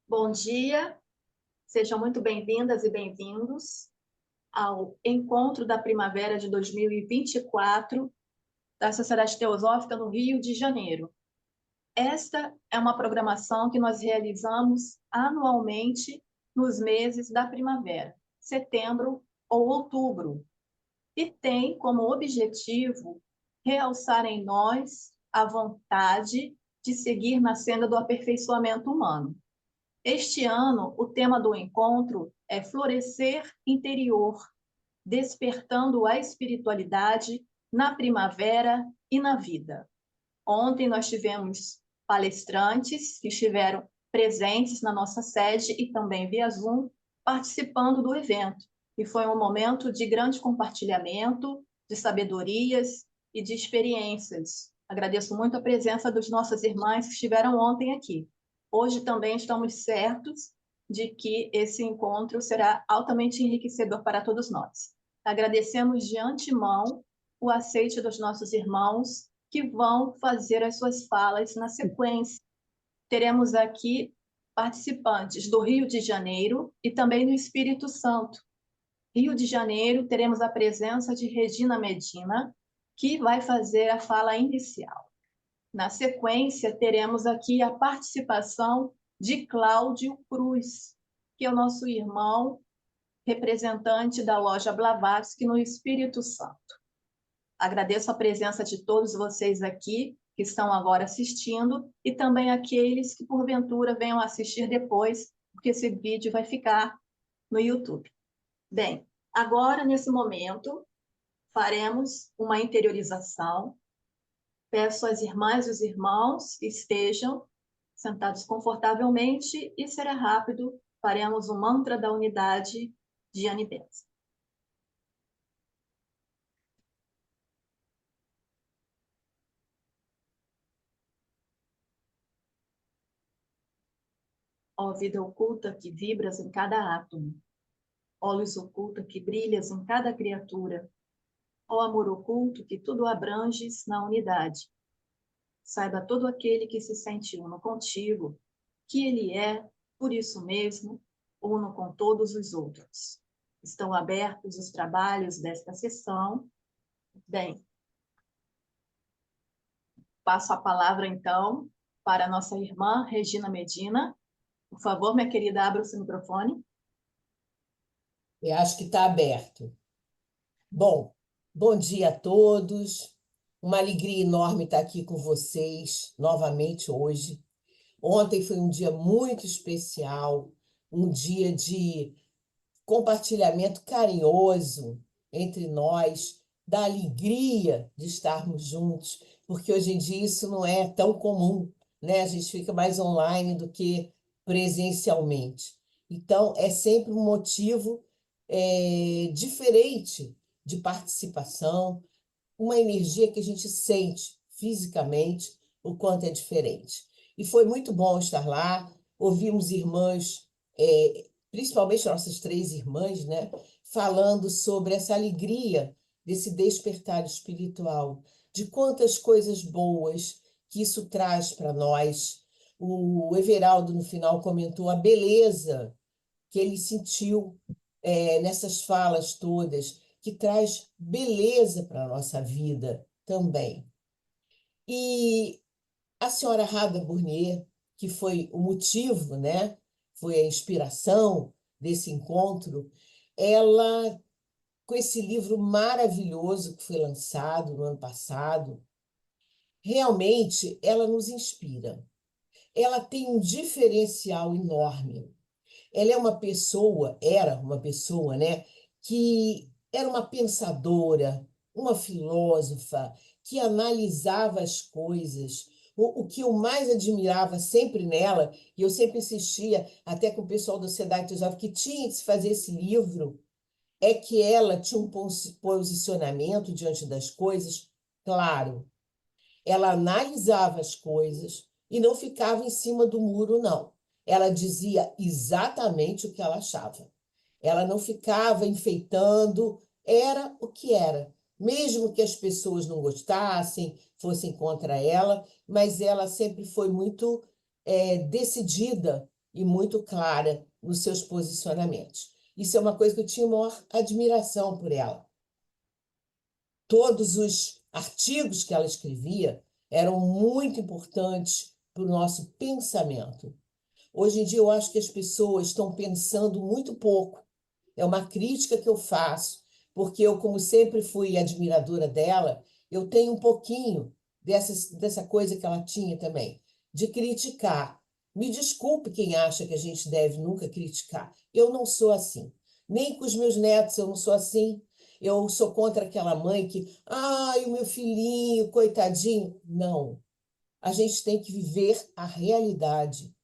Bom dia, sejam muito bem-vindas e bem-vindos ao Encontro da Primavera de 2024 da Sociedade Teosófica no Rio de Janeiro. Esta é uma programação que nós realizamos anualmente nos meses da primavera, setembro ou outubro, e tem como objetivo realçar em nós a vontade de seguir na senda do aperfeiçoamento humano. Este ano, o tema do encontro é Florescer Interior, despertando a espiritualidade na primavera e na vida. Ontem nós tivemos palestrantes que estiveram presentes na nossa sede e também via Zoom, participando do evento. E foi um momento de grande compartilhamento, de sabedorias e de experiências. Agradeço muito a presença dos nossas irmãs que estiveram ontem aqui. Hoje também estamos certos de que esse encontro será altamente enriquecedor para todos nós. Agradecemos de antemão o aceite dos nossos irmãos que vão fazer as suas falas na sequência. Teremos aqui participantes do Rio de Janeiro e também do Espírito Santo. Rio de Janeiro, teremos a presença de Regina Medina, que vai fazer a fala inicial. Na sequência, teremos aqui a participação de Cláudio Cruz, que é o nosso irmão representante da loja Blavatsky no Espírito Santo. Agradeço a presença de todos vocês aqui, que estão agora assistindo, e também aqueles que, porventura, venham assistir depois, porque esse vídeo vai ficar no YouTube. Bem, agora, nesse momento, faremos uma interiorização. Peço às irmãs e os irmãos que estejam sentados confortavelmente e será rápido. Faremos o mantra da unidade de Anibenza. Ó vida oculta que vibras em cada átomo, ó luz oculta que brilhas em cada criatura, ó amor oculto que tudo abranges na unidade. Saiba todo aquele que se sente uno contigo, que ele é, por isso mesmo, uno com todos os outros. Estão abertos os trabalhos desta sessão. Bem, passo a palavra, então, para a nossa irmã Regina Medina. Por favor, minha querida, abra o seu microfone. Eu acho que está aberto. Bom, bom dia a todos. Uma alegria enorme estar aqui com vocês novamente hoje. Ontem foi um dia muito especial, um dia de compartilhamento carinhoso entre nós, da alegria de estarmos juntos, porque hoje em dia isso não é tão comum, né? A gente fica mais online do que presencialmente. Então, é sempre um motivo diferente de participação, uma energia que a gente sente fisicamente o quanto é diferente. E foi muito bom estar lá, ouvimos irmãs, principalmente nossas três irmãs, né, falando sobre essa alegria desse despertar espiritual, de quantas coisas boas que isso traz para nós. O Everaldo, no final, comentou a beleza que ele sentiu nessas falas todas, que traz beleza para a nossa vida também. E a senhora Radha Burnier, que foi o motivo, né, foi a inspiração desse encontro, ela, com esse livro maravilhoso que foi lançado no ano passado, realmente ela nos inspira. Ela tem um diferencial enorme. Ela é uma pessoa, era uma pessoa, né, que era uma pensadora, uma filósofa, que analisava as coisas. O que eu mais admirava sempre nela, e eu sempre insistia, até com o pessoal da Sociedade Teosófica, que tinha que se fazer esse livro, é que ela tinha um posicionamento diante das coisas claro. Ela analisava as coisas e não ficava em cima do muro, não. Ela dizia exatamente o que ela achava. Ela não ficava enfeitando, era o que era. Mesmo que as pessoas não gostassem, fossem contra ela, mas ela sempre foi muito decidida e muito clara nos seus posicionamentos. Isso é uma coisa que eu tinha maior admiração por ela. Todos os artigos que ela escrevia eram muito importantes para o nosso pensamento. Hoje em dia, eu acho que as pessoas estão pensando muito pouco. É uma crítica que eu faço, porque eu, como sempre fui admiradora dela, eu tenho um pouquinho dessa coisa que ela tinha também, de criticar. Me desculpe quem acha que a gente deve nunca criticar. Eu não sou assim. Nem com os meus netos eu não sou assim. Eu sou contra aquela mãe que, ai, o meu filhinho, coitadinho. Não. A gente tem que viver a realidade.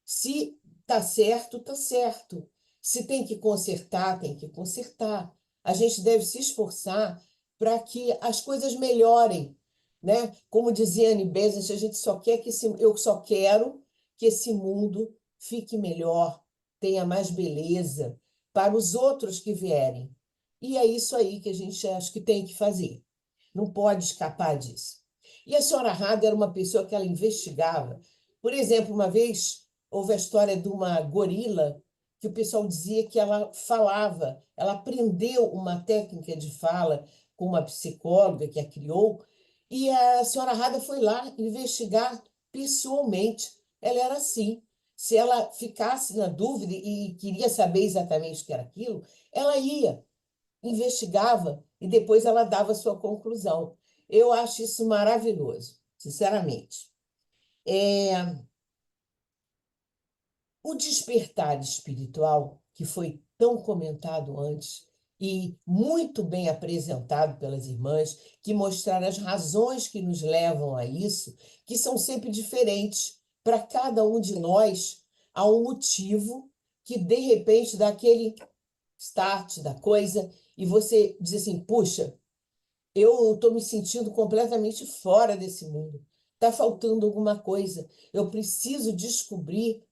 Se tá certo, tá certo. Se tem que consertar, tem que consertar. A gente deve se esforçar para que as coisas melhorem, né? Como dizia Annie Besant, a gente só quer eu só quero que esse mundo fique melhor, tenha mais beleza para os outros que vierem. E é isso aí que a gente acha que tem que fazer. Não pode escapar disso. E a senhora Hada era uma pessoa que ela investigava. Por exemplo, uma vez houve a história de uma gorila que o pessoal dizia que ela falava, ela aprendeu uma técnica de fala com uma psicóloga que a criou, e a senhora Hada foi lá investigar pessoalmente. Ela era assim. Se ela ficasse na dúvida e queria saber exatamente o que era aquilo, ela ia, investigava e depois ela dava a sua conclusão. Eu acho isso maravilhoso, sinceramente. O despertar espiritual, que foi tão comentado antes e muito bem apresentado pelas irmãs, que mostraram as razões que nos levam a isso, que são sempre diferentes. Para cada um de nós, há um motivo que, de repente, dá aquele start da coisa e você diz assim, puxa, eu estou me sentindo completamente fora desse mundo. Está faltando alguma coisa. Eu preciso descobrir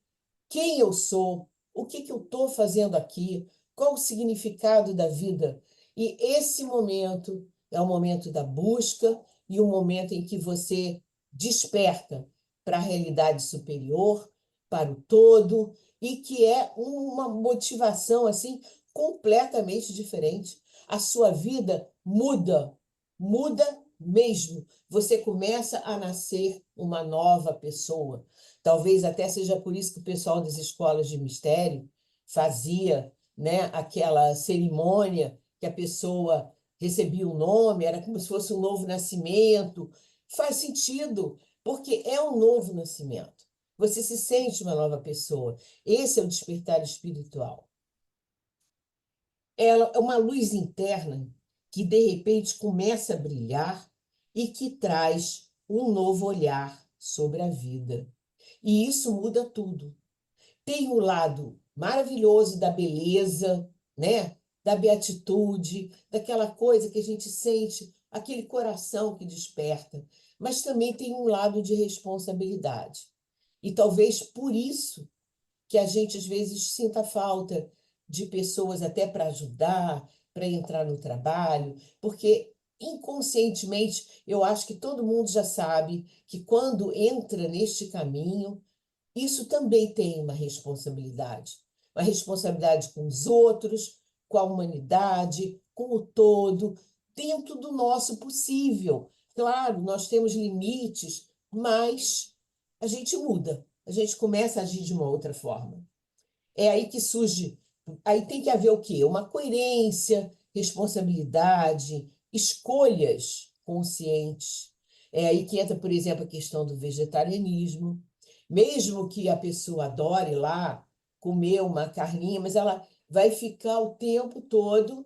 quem eu sou, o que eu estou fazendo aqui, qual o significado da vida. E esse momento é o momento da busca e o momento em que você desperta para a realidade superior, para o todo, e que é uma motivação assim completamente diferente. A sua vida muda, muda mesmo. Você começa a nascer uma nova pessoa. Talvez até seja por isso que o pessoal das escolas de mistério fazia, né, aquela cerimônia que a pessoa recebia o nome, era como se fosse um novo nascimento. Faz sentido, porque é um novo nascimento. Você se sente uma nova pessoa. Esse é o despertar espiritual. Ela é uma luz interna que, de repente, começa a brilhar e que traz um novo olhar sobre a vida. E isso muda tudo. Tem o lado maravilhoso da beleza, né? Da beatitude, daquela coisa que a gente sente, aquele coração que desperta. Mas também tem um lado de responsabilidade. E talvez por isso que a gente às vezes sinta falta de pessoas até para ajudar, para entrar no trabalho, porque inconscientemente eu acho que todo mundo já sabe que quando entra neste caminho, isso também tem uma responsabilidade com os outros, com a humanidade, com o todo, dentro do nosso possível. Claro, nós temos limites, mas a gente muda, a gente começa a agir de uma outra forma. É aí que surge, aí tem que haver o quê? Uma coerência, responsabilidade, escolhas conscientes. É aí que entra, por exemplo, a questão do vegetarianismo. Mesmo que a pessoa adore lá comer uma carninha, mas ela vai ficar o tempo todo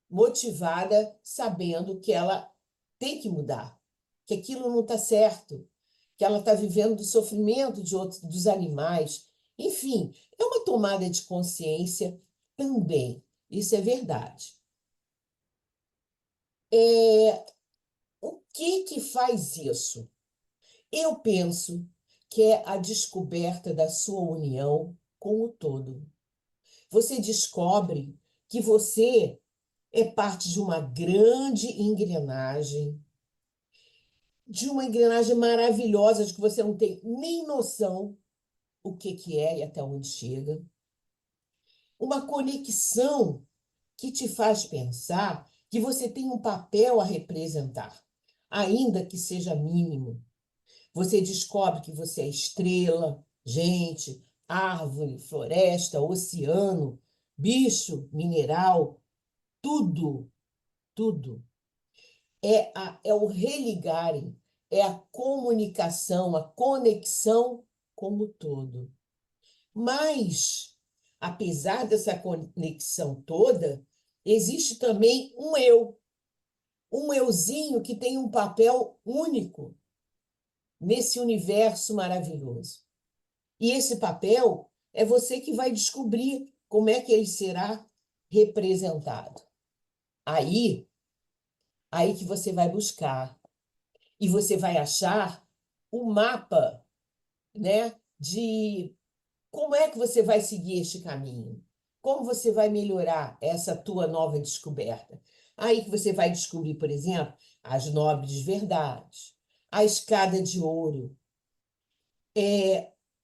motivada, sabendo que ela tem que mudar, que aquilo não está certo, que ela está vivendo do sofrimento de outros, dos animais. Enfim, é uma tomada de consciência também. Isso é verdade. O que faz isso? Eu penso que é a descoberta da sua união com o todo. Você descobre que você é parte de uma engrenagem maravilhosa de que você não tem nem noção, o que é e até onde chega. Uma conexão que te faz pensar que você tem um papel a representar, ainda que seja mínimo. Você descobre que você é estrela, gente, árvore, floresta, oceano, bicho, mineral, tudo, tudo. É o religarem, é a comunicação, a conexão como todo. Mas, apesar dessa conexão toda, existe também um euzinho que tem um papel único nesse universo maravilhoso. E esse papel é você que vai descobrir como é que ele será representado. Aí, aí que você vai buscar e você vai achar o mapa, né, de como é que você vai seguir este caminho? Como você vai melhorar essa tua nova descoberta? Aí que você vai descobrir, por exemplo, as nobres verdades, a escada de ouro,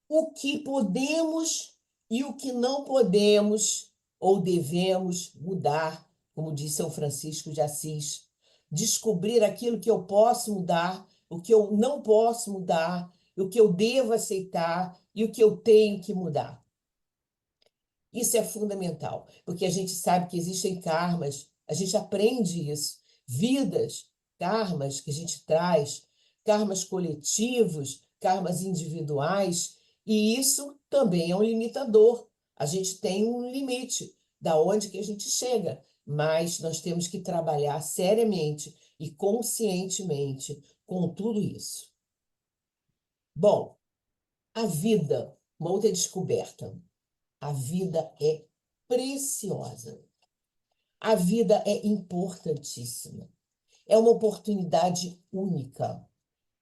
o que podemos e o que não podemos ou devemos mudar, como diz São Francisco de Assis. Descobrir aquilo que eu posso mudar, o que eu não posso mudar, o que eu devo aceitar e o que eu tenho que mudar. Isso é fundamental, porque a gente sabe que existem karmas, a gente aprende isso, vidas, karmas que a gente traz, karmas coletivos, karmas individuais, e isso também é um limitador. A gente tem um limite da onde que a gente chega, mas nós temos que trabalhar seriamente e conscientemente com tudo isso. Bom, a vida, uma outra descoberta. A vida é preciosa. A vida é importantíssima. É uma oportunidade única.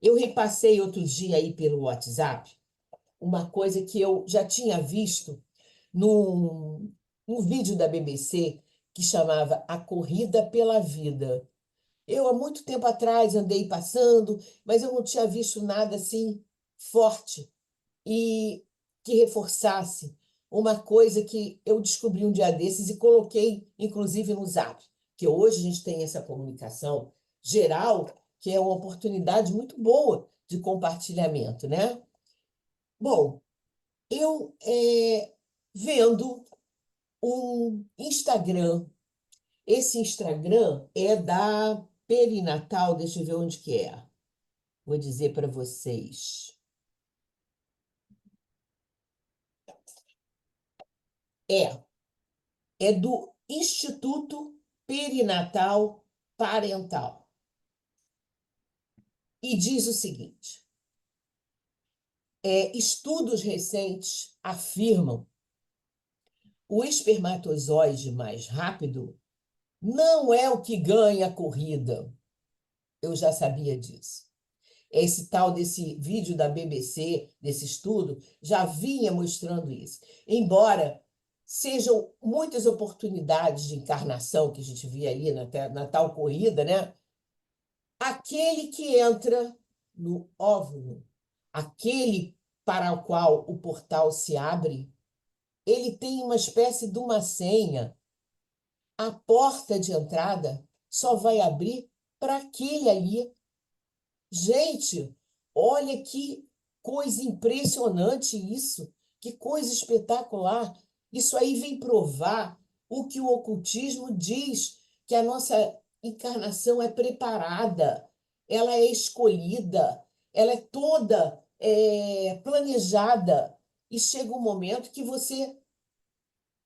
Eu repassei outro dia aí pelo WhatsApp uma coisa que eu já tinha visto num vídeo da BBC que chamava A Corrida pela Vida. Eu, há muito tempo atrás, andei passando, mas eu não tinha visto nada assim forte e que reforçasse uma coisa que eu descobri um dia desses e coloquei, inclusive, no Zap, que hoje a gente tem essa comunicação geral, que é uma oportunidade muito boa de compartilhamento, né? Bom, eu vendo um Instagram, esse Instagram é da Perinatal, deixa eu ver onde que é. Vou dizer para vocês. É do Instituto Perinatal Parental. E diz o seguinte: estudos recentes afirmam o espermatozoide mais rápido não é o que ganha a corrida. Eu já sabia disso. Esse tal desse vídeo da BBC, desse estudo, já vinha mostrando isso. Embora sejam muitas oportunidades de encarnação que a gente via ali na tal corrida, né? Aquele que entra no óvulo, aquele para o qual o portal se abre, ele tem uma espécie de uma senha. A porta de entrada só vai abrir para aquele ali. Gente, olha que coisa impressionante isso, que coisa espetacular. Isso aí vem provar o que o ocultismo diz, que a nossa encarnação é preparada, ela é escolhida, ela é toda planejada. E chega um momento que você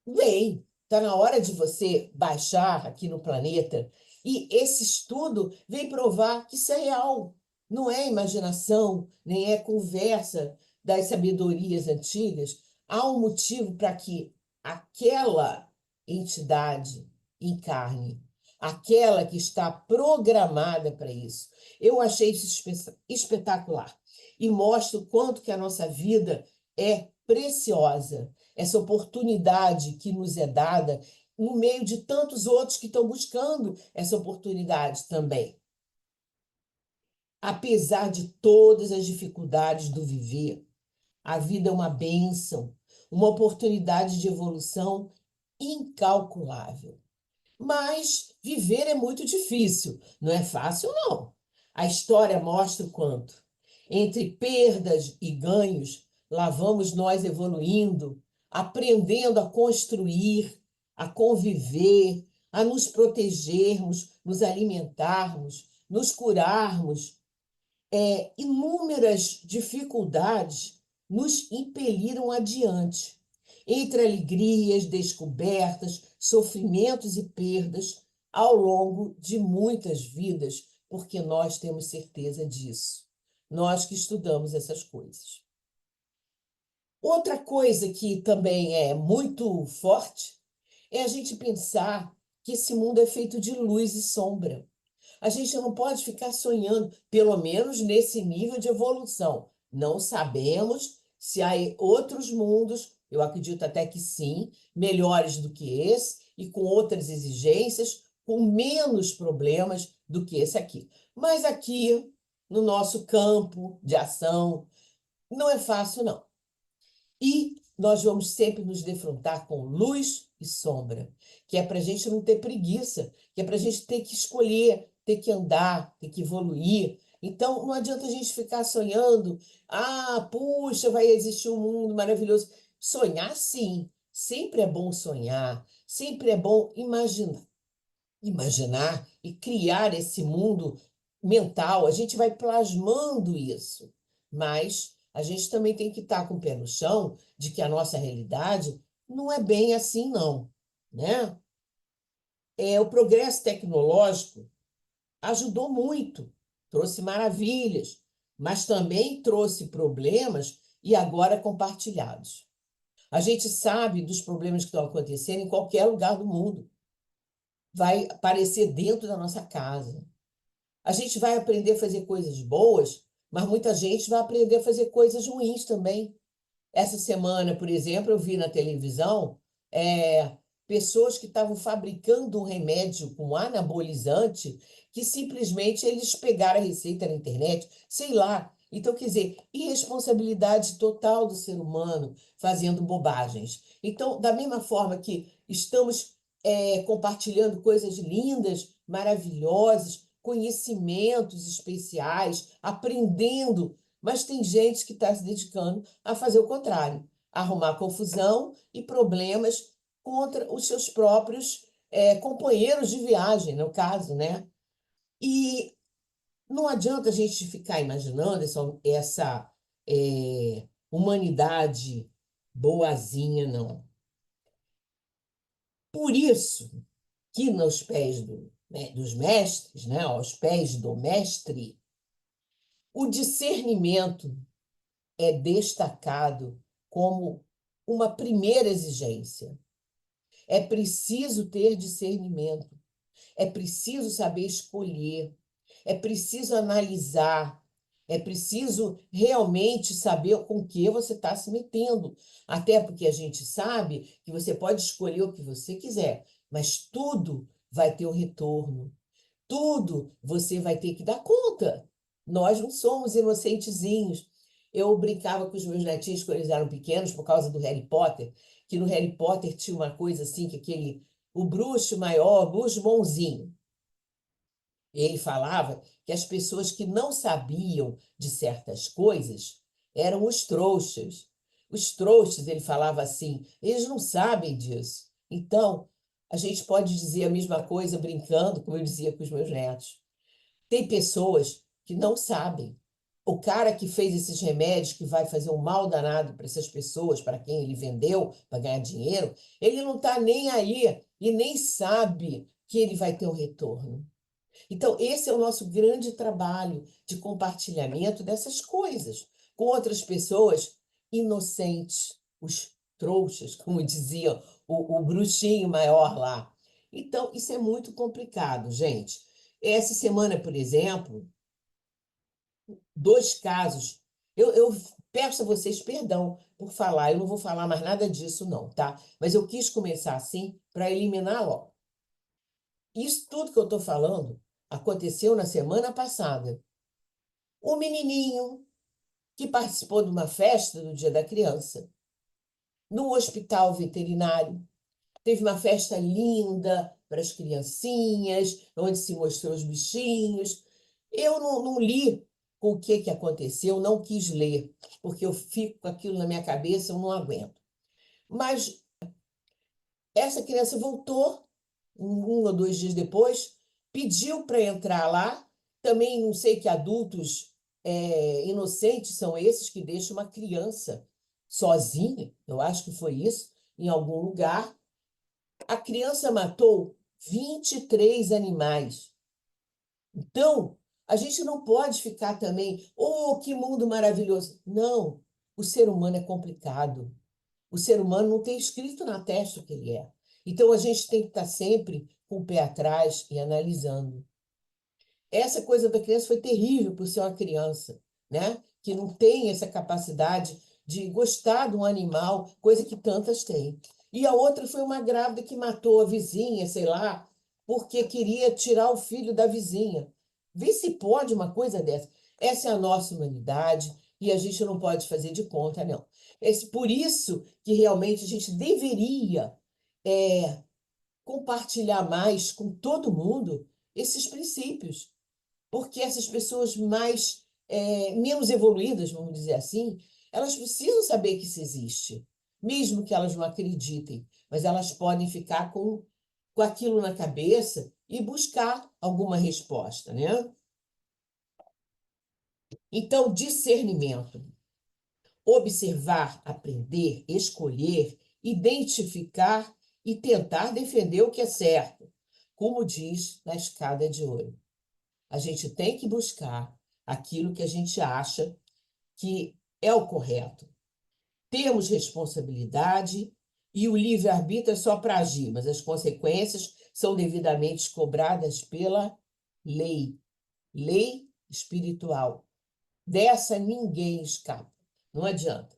vem, está na hora de você baixar aqui no planeta. E esse estudo vem provar que isso é real. Não é imaginação, nem é conversa das sabedorias antigas. Há um motivo para que aquela entidade encarne, aquela que está programada para isso. Eu achei isso espetacular e mostra o quanto que a nossa vida é preciosa, essa oportunidade que nos é dada no meio de tantos outros que estão buscando essa oportunidade também. Apesar de todas as dificuldades do viver, A vida é uma bênção, uma oportunidade de evolução incalculável. Mas viver é muito difícil, não é fácil, não. A história mostra o quanto. Entre perdas e ganhos, lá vamos nós evoluindo, aprendendo a construir, a conviver, a nos protegermos, nos alimentarmos, nos curarmos. Inúmeras dificuldades nos impeliram adiante. Entre alegrias, descobertas, sofrimentos e perdas, ao longo de muitas vidas, porque nós temos certeza disso. Nós que estudamos essas coisas. Outra coisa que também é muito forte é a gente pensar que esse mundo é feito de luz e sombra. A gente não pode ficar sonhando, pelo menos nesse nível de evolução. Não sabemos se há outros mundos, eu acredito até que sim, melhores do que esse e com outras exigências, com menos problemas do que esse aqui. Mas aqui, no nosso campo de ação, não é fácil, não. E nós vamos sempre nos defrontar com luz e sombra, que é para a gente não ter preguiça, que é para a gente ter que escolher, ter que andar, ter que evoluir. Então, não adianta a gente ficar sonhando, puxa, vai existir um mundo maravilhoso. Sonhar, sim, sempre é bom sonhar, sempre é bom imaginar e criar esse mundo mental. A gente vai plasmando isso, mas a gente também tem que estar com o pé no chão de que a nossa realidade não é bem assim, não, né? O progresso tecnológico ajudou muito, trouxe maravilhas, mas também trouxe problemas e agora compartilhados. A gente sabe dos problemas que estão acontecendo em qualquer lugar do mundo. Vai aparecer dentro da nossa casa. A gente vai aprender a fazer coisas boas, mas muita gente vai aprender a fazer coisas ruins também. Essa semana, por exemplo, eu vi na televisão pessoas que estavam fabricando um remédio com anabolizante que simplesmente eles pegaram a receita na internet, sei lá. Então, quer dizer, irresponsabilidade total do ser humano fazendo bobagens. Então, da mesma forma que estamos compartilhando coisas lindas, maravilhosas, conhecimentos especiais, aprendendo, mas tem gente que está se dedicando a fazer o contrário, a arrumar confusão e problemas contra os seus próprios companheiros de viagem, no caso, né? E não adianta a gente ficar imaginando essa humanidade boazinha, não. Por isso que nos pés dos mestres, né, aos pés do mestre, o discernimento é destacado como uma primeira exigência. É preciso ter discernimento, é preciso saber escolher, é preciso analisar, é preciso realmente saber com que você está se metendo. Até porque a gente sabe que você pode escolher o que você quiser, mas tudo vai ter um retorno. Tudo você vai ter que dar conta. Nós não somos inocentezinhos. Eu brincava com os meus netinhos quando eles eram pequenos por causa do Harry Potter, que no Harry Potter tinha uma coisa assim, que o bruxo maior, o bruxo bonzinho, ele falava que as pessoas que não sabiam de certas coisas eram os trouxas. Os trouxas, ele falava assim, eles não sabem disso. Então, a gente pode dizer a mesma coisa brincando, como eu dizia com os meus netos. Tem pessoas que não sabem. O cara que fez esses remédios que vai fazer um mal danado para essas pessoas, para quem ele vendeu, para ganhar dinheiro, ele não está nem aí e nem sabe que ele vai ter um retorno. Então, esse é o nosso grande trabalho de compartilhamento dessas coisas com outras pessoas inocentes, os trouxas, como dizia o bruxinho maior lá. Então, isso é muito complicado, gente. Essa semana, por exemplo, 2 casos. Eu peço a vocês perdão por falar, eu não vou falar mais nada disso, não, tá? Mas eu quis começar assim para eliminar logo. Isso tudo que eu estou falando aconteceu na semana passada. O menininho que participou de uma festa do Dia da Criança, no hospital veterinário. Teve uma festa linda para as criancinhas, onde se mostrou os bichinhos. Eu não li com o que aconteceu, não quis ler, porque eu fico com aquilo na minha cabeça, eu não aguento. Mas essa criança voltou, um ou 2 dias depois, pediu para entrar lá. Também não sei que adultos inocentes são esses que deixam uma criança sozinha, eu acho que foi isso, em algum lugar. A criança matou 23 animais. Então, a gente não pode ficar também, oh, que mundo maravilhoso. Não, o ser humano é complicado. O ser humano não tem escrito na testa o que ele é. Então, a gente tem que estar sempre com o pé atrás e analisando. Essa coisa da criança foi terrível por ser uma criança, né? Que não tem essa capacidade de gostar de um animal, coisa que tantas têm. E a outra foi uma grávida que matou a vizinha, sei lá, porque queria tirar o filho da vizinha. Vê se pode uma coisa dessa. Essa é a nossa humanidade e a gente não pode fazer de conta, não. Por isso que realmente a gente deveria compartilhar mais com todo mundo esses princípios, porque essas pessoas menos evoluídas, vamos dizer assim, elas precisam saber que isso existe, mesmo que elas não acreditem, mas elas podem ficar com aquilo na cabeça e buscar alguma resposta, né? Então, discernimento, observar, aprender, escolher, identificar e tentar defender o que é certo, como diz na Escada de Ouro. A gente tem que buscar aquilo que a gente acha que é o correto. Temos responsabilidade e o livre-arbítrio é só para agir, mas as consequências são devidamente cobradas pela lei, lei espiritual. Dessa ninguém escapa, não adianta.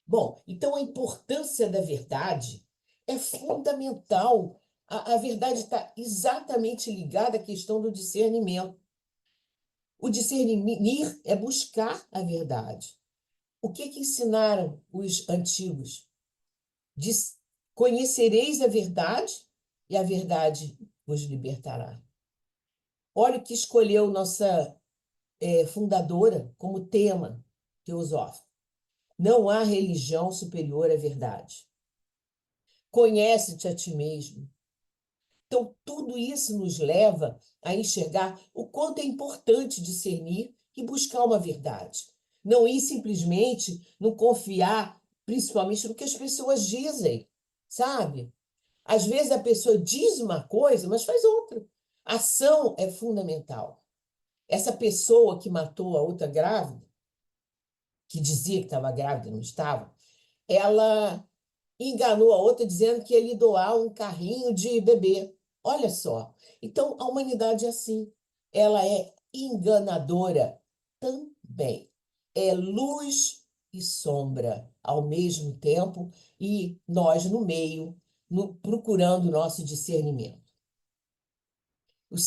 Bom, então a importância da verdade é fundamental. A verdade está exatamente ligada à questão do discernimento. O discernir é buscar a verdade. O que ensinaram os antigos? Conhecereis a verdade e a verdade vos libertará. Olha o que escolheu nossa fundadora como tema teosófico. Não há religião superior à verdade. Conhece-te a ti mesmo. Então, tudo isso nos leva a enxergar o quanto é importante discernir e buscar uma verdade. Não ir simplesmente não confiar, principalmente no que as pessoas dizem, sabe? Às vezes a pessoa diz uma coisa, mas faz outra. A ação é fundamental. Essa pessoa que matou a outra grávida, que dizia que estava grávida e não estava, ela enganou a outra dizendo que ia lhe doar um carrinho de bebê. Olha só. Então, a humanidade é assim. Ela é enganadora também. É luz e sombra ao mesmo tempo e nós no meio, procurando o nosso discernimento. O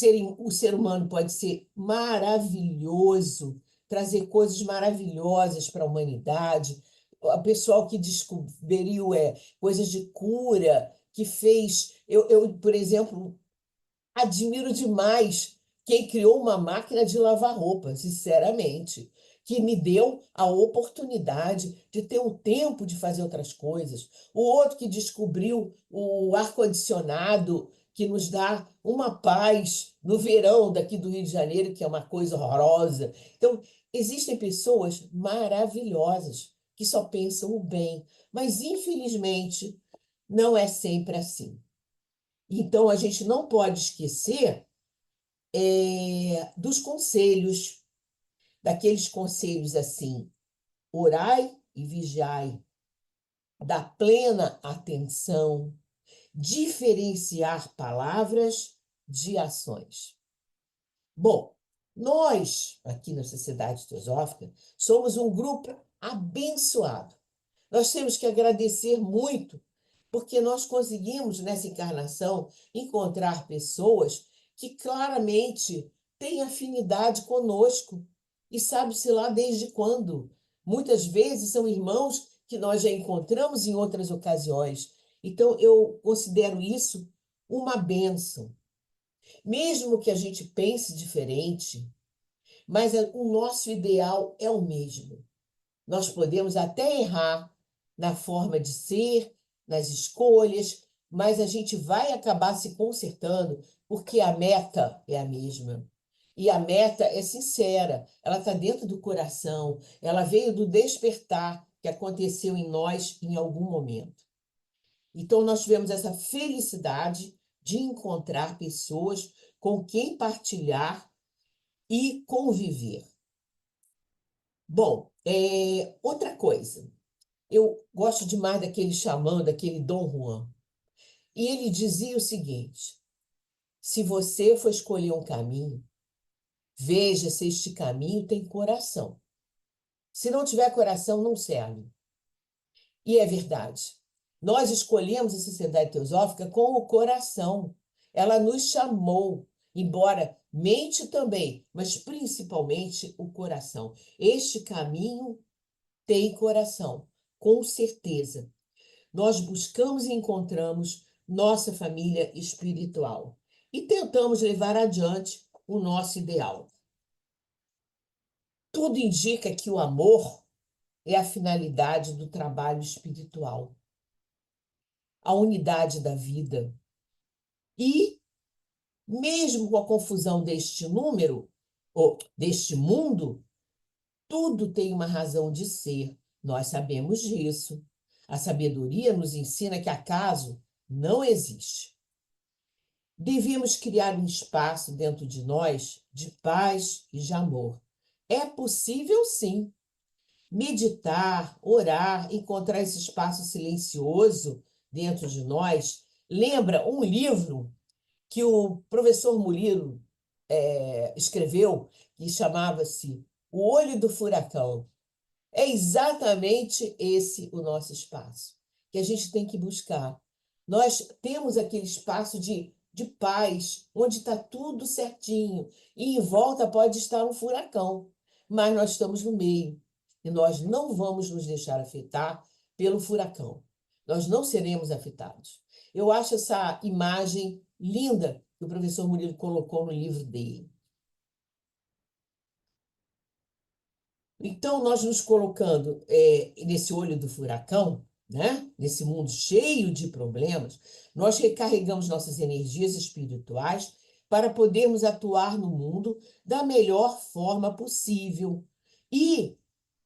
ser humano pode ser maravilhoso, trazer coisas maravilhosas para a humanidade. O pessoal que descobriu coisas de cura, que fez. Por exemplo, admiro demais quem criou uma máquina de lavar roupa, sinceramente, que me deu a oportunidade de ter um tempo de fazer outras coisas. O outro que descobriu o ar-condicionado, que nos dá uma paz no verão daqui do Rio de Janeiro, que é uma coisa horrorosa. Então, existem pessoas maravilhosas que só pensam o bem, mas infelizmente não é sempre assim. Então, a gente não pode esquecer dos conselhos, daqueles conselhos assim, orai e vigiai, da plena atenção, diferenciar palavras de ações. Bom, nós, aqui na Sociedade Teosófica, somos um grupo abençoado. Nós temos que agradecer muito, porque nós conseguimos, nessa encarnação, encontrar pessoas que claramente têm afinidade conosco. E sabe-se lá desde quando. Muitas vezes são irmãos que nós já encontramos em outras ocasiões. Então, eu considero isso uma bênção. Mesmo que a gente pense diferente, mas o nosso ideal é o mesmo. Nós podemos até errar na forma de ser, nas escolhas, mas a gente vai acabar se consertando porque a meta é a mesma. E a meta é sincera, ela está dentro do coração, ela veio do despertar que aconteceu em nós em algum momento. Então, nós tivemos essa felicidade de encontrar pessoas com quem partilhar e conviver. Bom, outra coisa, eu gosto demais daquele xamã, daquele Dom Juan. E ele dizia o seguinte: se você for escolher um caminho, veja se este caminho tem coração. Se não tiver coração, não serve. E é verdade. Nós escolhemos a Sociedade Teosófica com o coração. Ela nos chamou, embora mente também, mas principalmente o coração. Este caminho tem coração, com certeza. Nós buscamos e encontramos nossa família espiritual e tentamos levar adiante o nosso ideal. Tudo indica que o amor é a finalidade do trabalho espiritual, a unidade da vida. E, mesmo com a confusão deste número, ou deste mundo, tudo tem uma razão de ser. Nós sabemos disso. A sabedoria nos ensina que acaso não existe. Devíamos criar um espaço dentro de nós de paz e de amor. É possível, sim. Meditar, orar, encontrar esse espaço silencioso dentro de nós. Lembra um livro que o professor Murilo escreveu, que chamava-se O Olho do Furacão. É exatamente esse o nosso espaço, que a gente tem que buscar. Nós temos aquele espaço de paz, onde está tudo certinho, e em volta pode estar um furacão, mas nós estamos no meio, e nós não vamos nos deixar afetar pelo furacão. Nós não seremos afetados. Eu acho essa imagem linda que o professor Murilo colocou no livro dele. Então, nós nos colocando nesse olho do furacão, né? Nesse mundo cheio de problemas, nós recarregamos nossas energias espirituais para podermos atuar no mundo da melhor forma possível. E,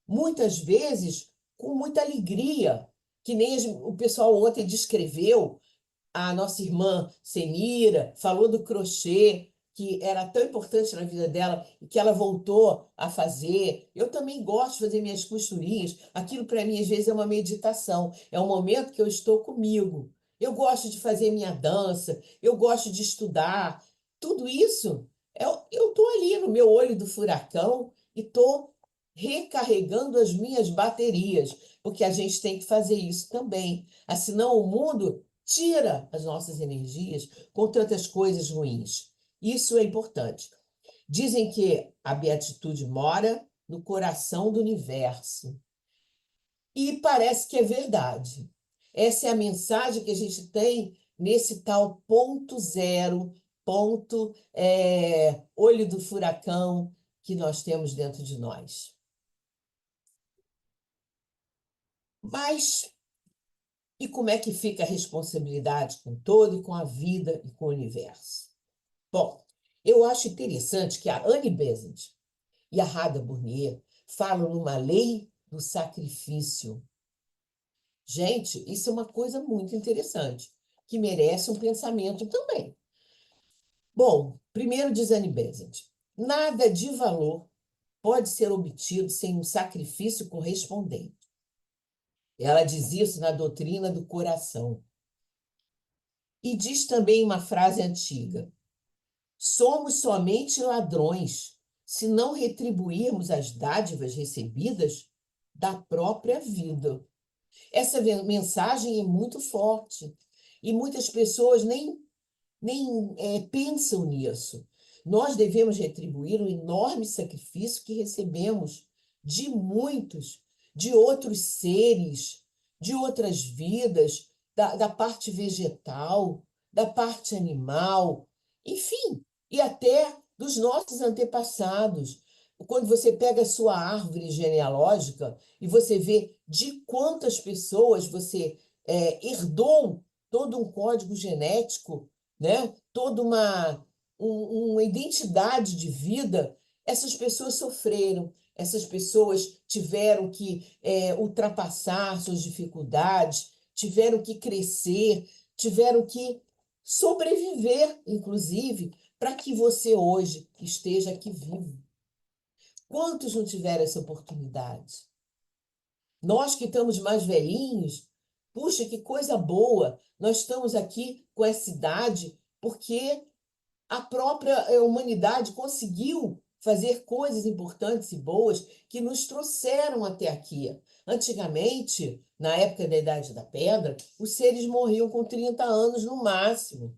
muitas vezes, com muita alegria, que nem o pessoal ontem descreveu, a nossa irmã Senira falou do crochê, que era tão importante na vida dela e que ela voltou a fazer. Eu também gosto de fazer minhas costurinhas. Aquilo para mim às vezes é uma meditação, é um momento que eu estou comigo. Eu gosto de fazer minha dança, eu gosto de estudar. Tudo isso, eu estou ali no meu olho do furacão e estou recarregando as minhas baterias, porque a gente tem que fazer isso também. Senão o mundo tira as nossas energias com tantas coisas ruins. Isso é importante. Dizem que a beatitude mora no coração do universo. E parece que é verdade. Essa é a mensagem que a gente tem nesse tal ponto zero, olho do furacão que nós temos dentro de nós. Mas e como é que fica a responsabilidade com todo e com a vida e com o universo? Bom, eu acho interessante que a Annie Besant e a Radha Burnier falam numa lei do sacrifício. Gente, isso é uma coisa muito interessante, que merece um pensamento também. Bom, primeiro diz Annie Besant, nada de valor pode ser obtido sem um sacrifício correspondente. Ela diz isso na doutrina do coração. E diz também uma frase antiga: somos somente ladrões se não retribuirmos as dádivas recebidas da própria vida. Essa mensagem é muito forte e muitas pessoas nem pensam nisso. Nós devemos retribuir o enorme sacrifício que recebemos de muitos de outros seres, de outras vidas, da parte vegetal, da parte animal, enfim, e até dos nossos antepassados. Quando você pega a sua árvore genealógica e você vê de quantas pessoas você herdou todo um código genético, né? Toda uma identidade de vida, essas pessoas sofreram, essas pessoas tiveram que ultrapassar suas dificuldades, tiveram que crescer, tiveram que sobreviver, inclusive, para que você hoje esteja aqui vivo. Quantos não tiveram essa oportunidade? Nós que estamos mais velhinhos, puxa, que coisa boa! Nós estamos aqui com essa idade porque a própria humanidade conseguiu fazer coisas importantes e boas que nos trouxeram até aqui. Antigamente, na época da Idade da Pedra, os seres morriam com 30 anos no máximo.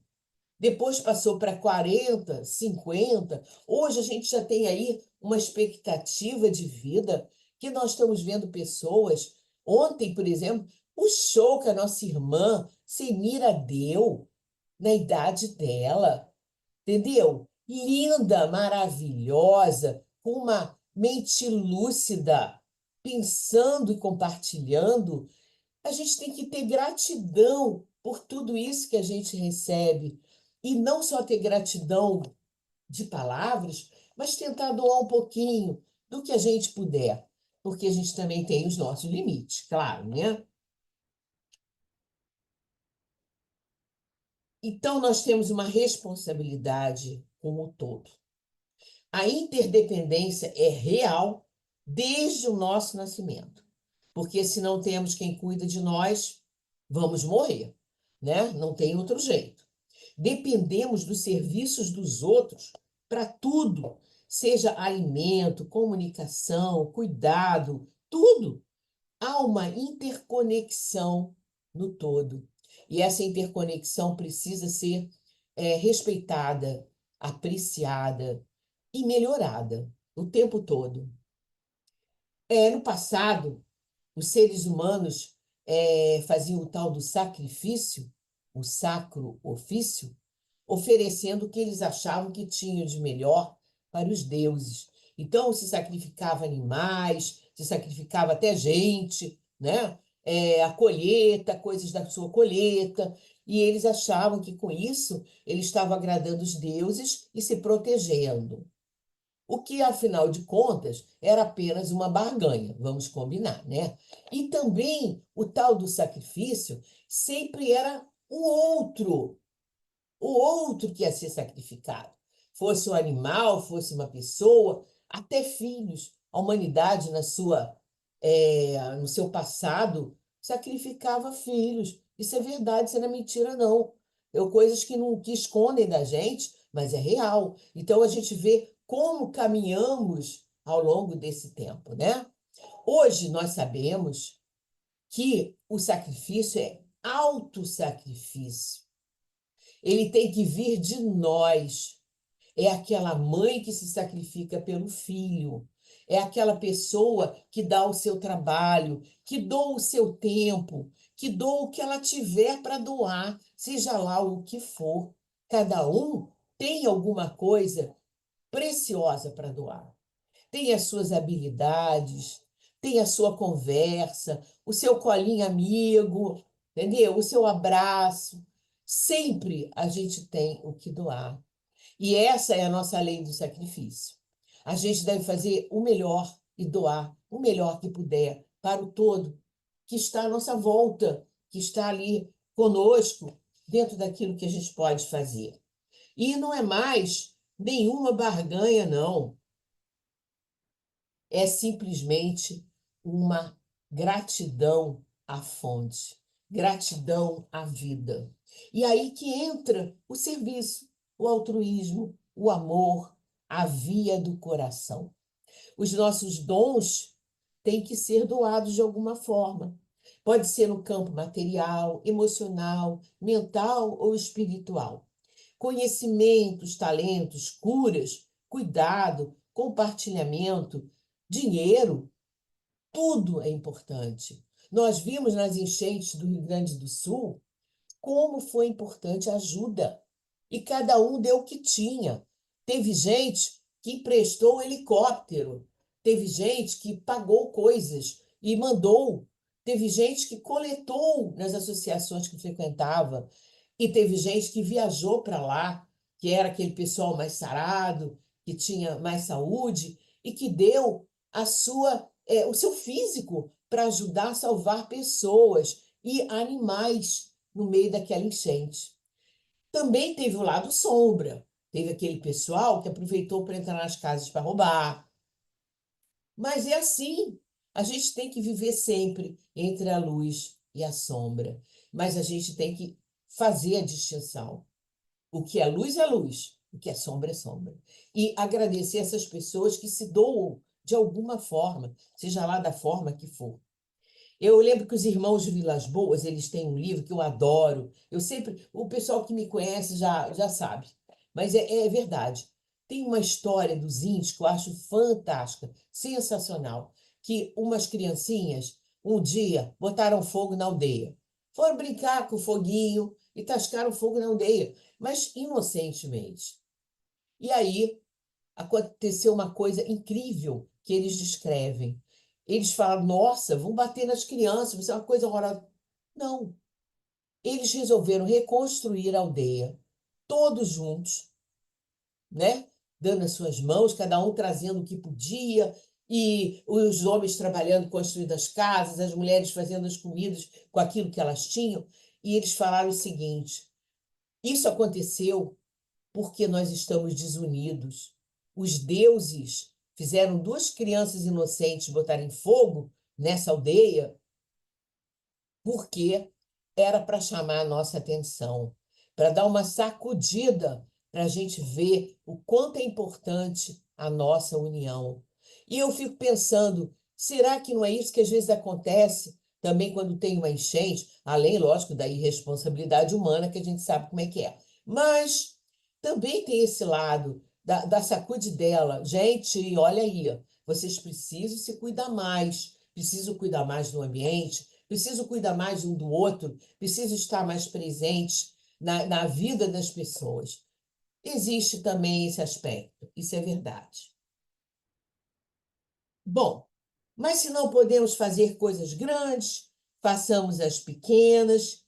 Depois passou para 40, 50. Hoje a gente já tem aí uma expectativa de vida que nós estamos vendo pessoas. Ontem, por exemplo, o show que a nossa irmã Semira deu na idade dela, entendeu? Linda, maravilhosa, com uma mente lúcida, pensando e compartilhando. A gente tem que ter gratidão por tudo isso que a gente recebe. E não só ter gratidão de palavras, mas tentar doar um pouquinho do que a gente puder. Porque a gente também tem os nossos limites, claro, né? Então, nós temos uma responsabilidade com o todo. A interdependência é real desde o nosso nascimento. Porque se não temos quem cuida de nós, vamos morrer, né? Não tem outro jeito. Dependemos dos serviços dos outros para tudo, seja alimento, comunicação, cuidado, tudo. Há uma interconexão no todo. E essa interconexão precisa ser respeitada, apreciada e melhorada o tempo todo. No passado, os seres humanos faziam o tal do sacrifício, o sacro ofício, oferecendo o que eles achavam que tinham de melhor para os deuses. Então, se sacrificava animais, se sacrificava até gente, né? A colheita, coisas da sua colheita, e eles achavam que com isso eles estavam agradando os deuses e se protegendo. O que, afinal de contas, era apenas uma barganha, vamos combinar, né? E também o tal do sacrifício sempre era o outro que ia ser sacrificado. Fosse um animal, fosse uma pessoa, até filhos. A humanidade, no seu passado, sacrificava filhos. Isso é verdade, isso não é mentira, não. Coisas que escondem da gente, mas é real. Então, a gente vê como caminhamos ao longo desse tempo, né? Hoje, nós sabemos que o sacrifício é autossacrifício. Ele tem que vir de nós. É aquela mãe que se sacrifica pelo filho. É aquela pessoa que dá o seu trabalho, que doa o seu tempo, que doa o que ela tiver para doar, seja lá o que for. Cada um tem alguma coisa preciosa para doar. Tem as suas habilidades, tem a sua conversa, o seu colinho amigo, entendeu? O seu abraço. Sempre a gente tem o que doar. E essa é a nossa lei do sacrifício. A gente deve fazer o melhor e doar o melhor que puder para o todo que está à nossa volta, que está ali conosco, dentro daquilo que a gente pode fazer. E não é mais nenhuma barganha, não. É simplesmente uma gratidão à fonte, gratidão à vida. E aí que entra o serviço, o altruísmo, o amor, a via do coração. Os nossos dons têm que ser doados de alguma forma. Pode ser no campo material, emocional, mental ou espiritual. Conhecimentos, talentos, curas, cuidado, compartilhamento, dinheiro, Tudo é importante. Nós vimos nas enchentes do Rio Grande do Sul como foi importante a ajuda. E cada um deu o que tinha. Teve gente que emprestou um helicóptero, teve gente que pagou coisas e mandou, teve gente que coletou nas associações que frequentava, e teve gente que viajou para lá, que era aquele pessoal mais sarado, que tinha mais saúde, e que deu o seu físico para ajudar a salvar pessoas e animais no meio daquela enchente. Também teve o lado sombra. Teve aquele pessoal que aproveitou para entrar nas casas para roubar. Mas é assim. A gente tem que viver sempre entre a luz e a sombra. Mas a gente tem que fazer a distinção. O que é luz. O que é sombra. E agradecer essas pessoas que se doam de alguma forma, seja lá da forma que for. Eu lembro que os irmãos de Vilas Boas, eles têm um livro que eu adoro. O pessoal que me conhece já sabe, mas é verdade. Tem uma história dos índios que eu acho fantástica, sensacional, que umas criancinhas, um dia, botaram fogo na aldeia. Foram brincar com o foguinho e tascaram fogo na aldeia, mas inocentemente. E aí aconteceu uma coisa incrível que eles descrevem. Eles falam, nossa, vão bater nas crianças, vai ser uma coisa horrorosa. Não. Eles resolveram reconstruir a aldeia, todos juntos, né? Dando as suas mãos, cada um trazendo o que podia, e os homens trabalhando, construindo as casas, as mulheres fazendo as comidas com aquilo que elas tinham. E eles falaram o seguinte: isso aconteceu porque nós estamos desunidos. Os deuses fizeram duas crianças inocentes botarem fogo nessa aldeia porque era para chamar a nossa atenção, para dar uma sacudida, para a gente ver o quanto é importante a nossa união. E eu fico pensando, será que não é isso que às vezes acontece também quando tem uma enchente, além, lógico, da irresponsabilidade humana, que a gente sabe como é que é. Mas também tem esse lado da sacudidela. Gente, olha aí, vocês precisam se cuidar mais, precisam cuidar mais do ambiente, precisam cuidar mais um do outro, precisam estar mais presentes na vida das pessoas. Existe também esse aspecto, isso é verdade. Bom, mas se não podemos fazer coisas grandes, façamos as pequenas,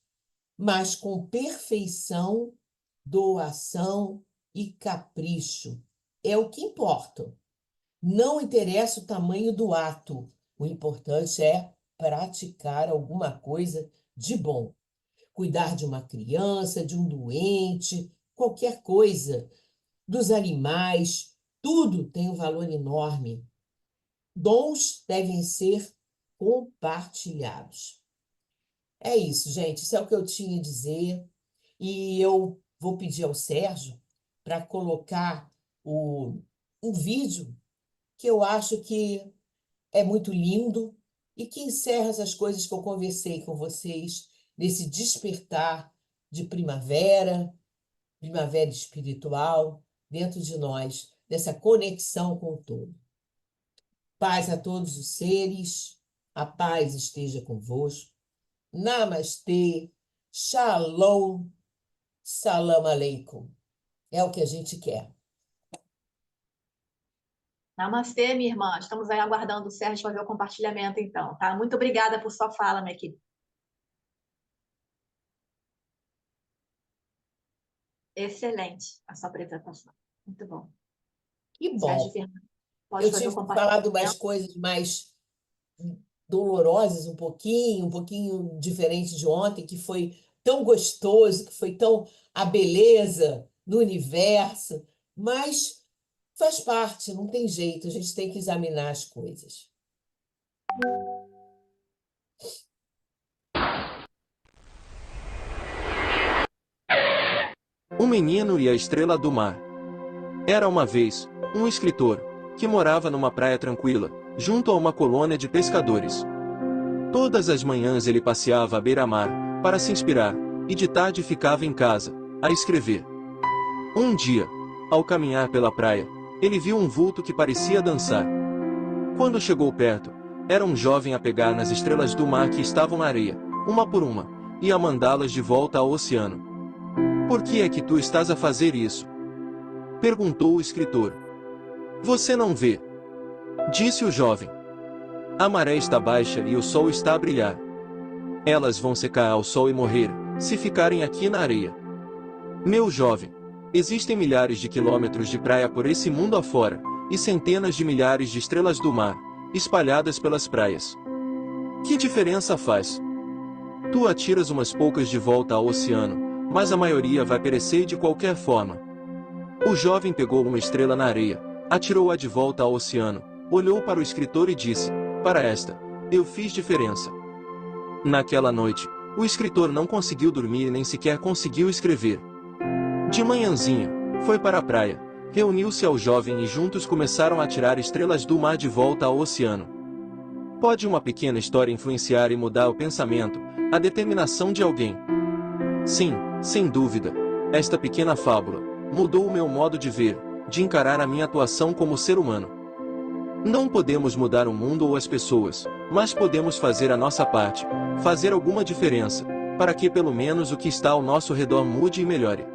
mas com perfeição, doação e capricho. É o que importa. Não interessa o tamanho do ato. O importante é praticar alguma coisa de bom. Cuidar de uma criança, de um doente, qualquer coisa, dos animais, tudo tem um valor enorme. Dons devem ser compartilhados. É isso, gente. Isso é o que eu tinha a dizer. E eu vou pedir ao Sérgio para colocar um vídeo que eu acho que é muito lindo e que encerra essas coisas que eu conversei com vocês nesse despertar de primavera, primavera espiritual dentro de nós, dessa conexão com o todo. Paz a todos os seres, a paz esteja convosco. Namastê, Shalom, Salam Aleikum. É o que a gente quer. Namastê, minha irmã. Estamos aí aguardando o Sérgio fazer o compartilhamento, então, tá? Muito obrigada por sua fala, minha querida. Excelente a sua apresentação. Muito bom. Que Sérgio bom. Fernandes, pode Eu fazer o tive falado umas compartilhamento. coisas mais dolorosas um pouquinho diferente de ontem, que foi tão gostoso, que foi tão a beleza no universo, mas faz parte, não tem jeito, a gente tem que examinar as coisas. O Menino e a Estrela do Mar. Era uma vez um escritor que morava numa praia tranquila, junto a uma colônia de pescadores. Todas as manhãs ele passeava à beira-mar para se inspirar, e de tarde ficava em casa, a escrever. Um dia, ao caminhar pela praia, ele viu um vulto que parecia dançar. Quando chegou perto, era um jovem a pegar nas estrelas do mar que estavam na areia, uma por uma, e a mandá-las de volta ao oceano. Por que é que tu estás a fazer isso? Perguntou o escritor. Você não vê? Disse o jovem. A maré está baixa e o sol está a brilhar. Elas vão secar ao sol e morrer, se ficarem aqui na areia. Meu jovem, existem milhares de quilômetros de praia por esse mundo afora, e centenas de milhares de estrelas do mar, espalhadas pelas praias. Que diferença faz? Tu atiras umas poucas de volta ao oceano, mas a maioria vai perecer de qualquer forma. O jovem pegou uma estrela na areia, atirou-a de volta ao oceano, olhou para o escritor e disse: para esta, eu fiz diferença. Naquela noite, o escritor não conseguiu dormir e nem sequer conseguiu escrever. De manhãzinha, foi para a praia, reuniu-se ao jovem e juntos começaram a tirar estrelas do mar de volta ao oceano. Pode uma pequena história influenciar e mudar o pensamento, a determinação de alguém? Sim, sem dúvida. Esta pequena fábula mudou o meu modo de ver, de encarar a minha atuação como ser humano. Não podemos mudar o mundo ou as pessoas, mas podemos fazer a nossa parte, fazer alguma diferença, para que pelo menos o que está ao nosso redor mude e melhore.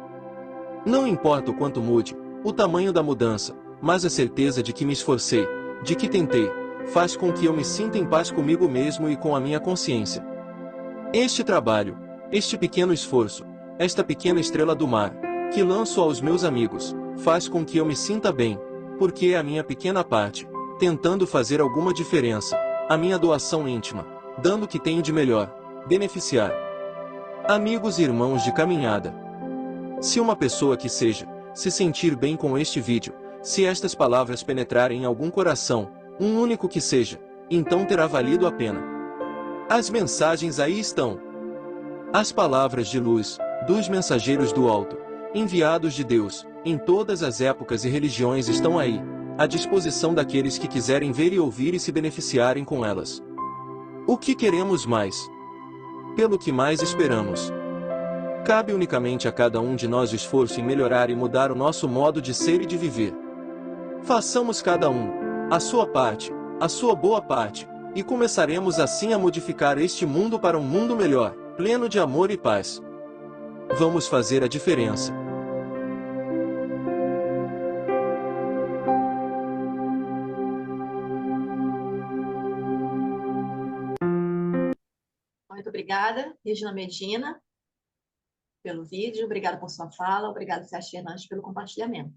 Não importa o quanto mude, o tamanho da mudança, mas a certeza de que me esforcei, de que tentei, faz com que eu me sinta em paz comigo mesmo e com a minha consciência. Este trabalho, este pequeno esforço, esta pequena estrela do mar, que lanço aos meus amigos, faz com que eu me sinta bem, porque é a minha pequena parte, tentando fazer alguma diferença, a minha doação íntima, dando o que tenho de melhor, beneficiar. Amigos e irmãos de caminhada. Se uma pessoa que seja, se sentir bem com este vídeo, se estas palavras penetrarem em algum coração, um único que seja, então terá valido a pena. As mensagens aí estão. As palavras de luz, dos mensageiros do alto, enviados de Deus, em todas as épocas e religiões estão aí, à disposição daqueles que quiserem ver e ouvir e se beneficiarem com elas. O que queremos mais? Pelo que mais esperamos? Cabe unicamente a cada um de nós o esforço em melhorar e mudar o nosso modo de ser e de viver. Façamos cada um a sua parte, a sua boa parte, e começaremos assim a modificar este mundo para um mundo melhor, pleno de amor e paz. Vamos fazer a diferença. Muito obrigada, Regina Medina, pelo vídeo. Obrigada por sua fala. Obrigada, Sérgio Fernandes, pelo compartilhamento.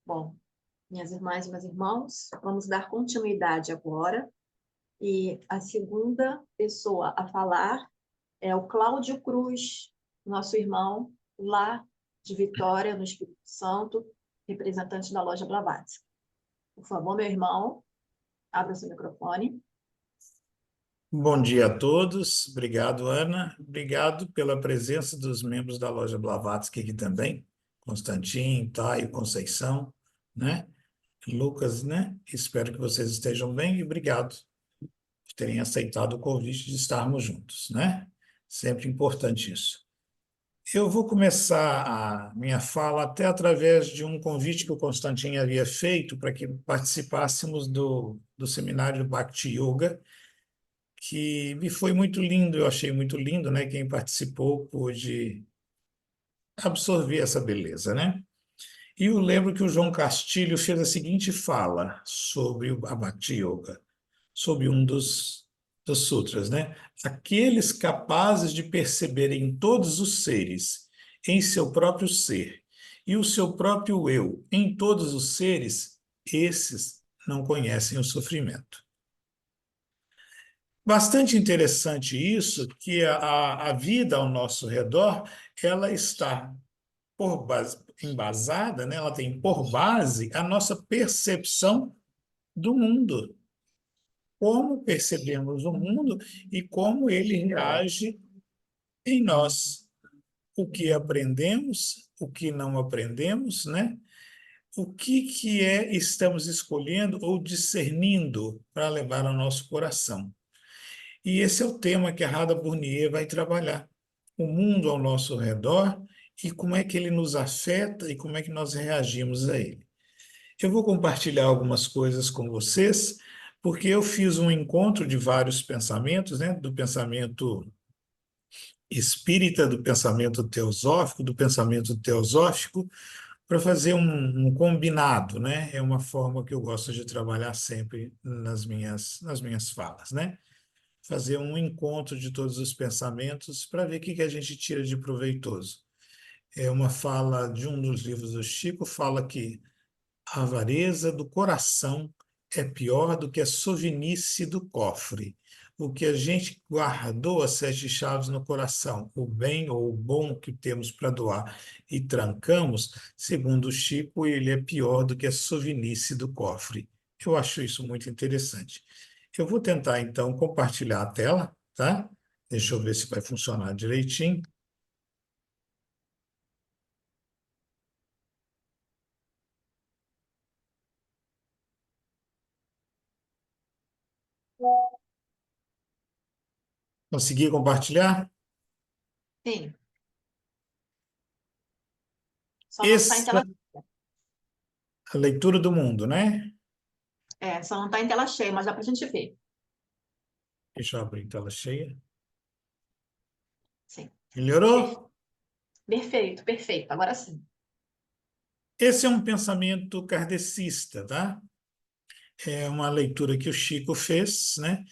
Bom, minhas irmãs e meus irmãos, vamos dar continuidade agora. E a segunda pessoa a falar é o Cláudio Cruz, nosso irmão lá de Vitória, no Espírito Santo, representante da loja Blavatsky. Por favor, meu irmão, abra seu microfone. Bom dia a todos. Obrigado, Ana. Obrigado pela presença dos membros da loja Blavatsky aqui também. Constantin, Taio, Conceição, né? Lucas, né? Espero que vocês estejam bem e obrigado por terem aceitado o convite de estarmos juntos, né? Sempre importante isso. Eu vou começar a minha fala até através de um convite que o Constantin havia feito para que participássemos do seminário Bhakti Yoga, que me foi muito lindo, eu achei muito lindo, né? Quem participou pôde absorver essa beleza, né? E eu lembro que o João Castilho fez a seguinte fala sobre a Bhakti Yoga, sobre um dos sutras, né? Aqueles capazes de perceber em todos os seres, em seu próprio ser, e o seu próprio eu em todos os seres, esses não conhecem o sofrimento. Bastante interessante isso, que a vida ao nosso redor, ela está embasada, né? Ela tem por base a nossa percepção do mundo. Como percebemos o mundo e como ele reage em nós. O que aprendemos, o que não aprendemos, né? O que estamos escolhendo ou discernindo para levar ao nosso coração. E esse é o tema que a Radha Burnier vai trabalhar. O mundo ao nosso redor e como é que ele nos afeta e como é que nós reagimos a ele. Eu vou compartilhar algumas coisas com vocês porque eu fiz um encontro de vários pensamentos, né? Do pensamento espírita, do pensamento teosófico, para fazer um combinado, né? É uma forma que eu gosto de trabalhar sempre nas minhas falas, né? Fazer um encontro de todos os pensamentos para ver o que a gente tira de proveitoso. É uma fala de um dos livros do Chico, fala que a avareza do coração é pior do que a sovinice do cofre. O que a gente guardou as 7 chaves no coração, o bem ou o bom que temos para doar e trancamos, segundo o Chico, ele é pior do que a sovinice do cofre. Eu acho isso muito interessante. Eu vou tentar, então, compartilhar a tela, tá? Deixa eu ver se vai funcionar direitinho. Consegui compartilhar? Sim, só não está em Essa tela, é a leitura do mundo, né? só não está em tela cheia, mas dá para a gente ver. Deixa eu abrir tela cheia. Sim. Per- Melhorou? Perfeito, perfeito. Agora sim. Esse é um pensamento kardecista, tá? É uma leitura que o Chico fez, né?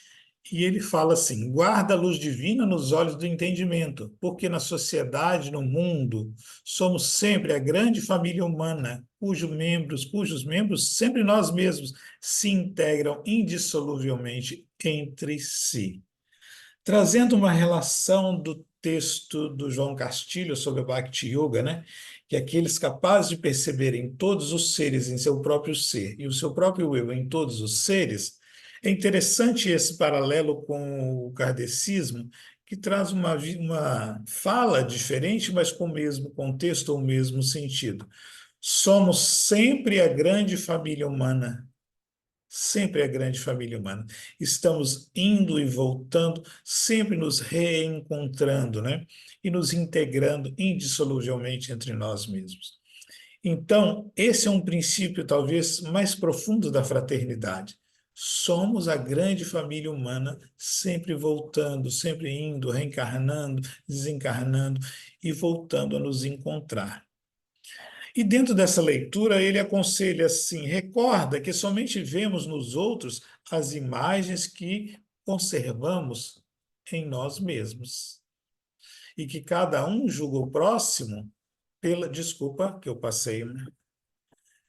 E ele fala assim: guarda a luz divina nos olhos do entendimento, porque na sociedade, no mundo, somos sempre a grande família humana, cujos membros, sempre nós mesmos, se integram indissoluvelmente entre si. Trazendo uma relação do texto do João Castilho sobre o Bhakti Yoga, né? Que aqueles capazes de perceberem todos os seres em seu próprio ser e o seu próprio eu em todos os seres, é interessante esse paralelo com o kardecismo, que traz uma fala diferente, mas com o mesmo contexto ou o mesmo sentido. Somos sempre a grande família humana, sempre a grande família humana. Estamos indo e voltando, sempre nos reencontrando, né? E nos integrando indissoluvelmente entre nós mesmos. Então, esse é um princípio talvez mais profundo da fraternidade. Somos a grande família humana, sempre voltando, sempre indo, reencarnando, desencarnando e voltando a nos encontrar. E dentro dessa leitura, ele aconselha assim: recorda que somente vemos nos outros as imagens que conservamos em nós mesmos. E que cada um julga o próximo pela. Desculpa, que eu passei, né?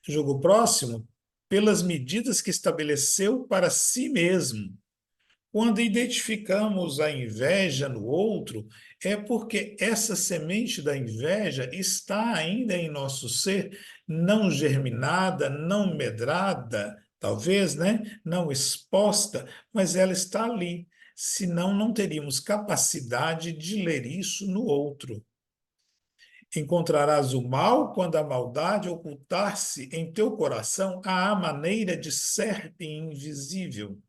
Julga o próximo pelas medidas que estabeleceu para si mesmo. Quando identificamos a inveja no outro, é porque essa semente da inveja está ainda em nosso ser, não germinada, não medrada, talvez, né? Não exposta, mas ela está ali. Senão, não teríamos capacidade de ler isso no outro. Encontrarás o mal quando a maldade ocultar-se em teu coração à maneira de serpe invisível.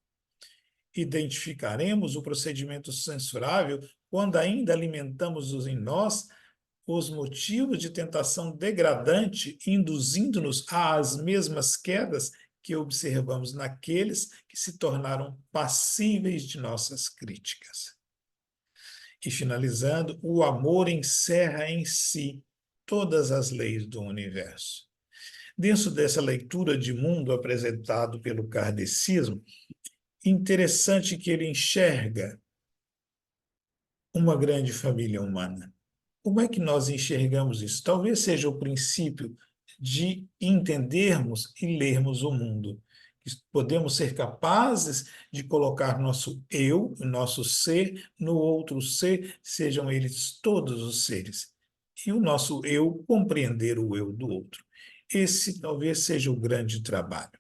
Identificaremos o procedimento censurável quando ainda alimentamos em nós os motivos de tentação degradante, induzindo-nos às mesmas quedas que observamos naqueles que se tornaram passíveis de nossas críticas. E finalizando, o amor encerra em si todas as leis do universo. Dentro dessa leitura de mundo apresentado pelo kardecismo, interessante que ele enxerga uma grande família humana. Como é que nós enxergamos isso? Talvez seja o princípio de entendermos e lermos o mundo. Podemos ser capazes de colocar nosso eu, nosso ser, no outro ser, sejam eles todos os seres. E o nosso eu compreender o eu do outro. Esse talvez seja o grande trabalho.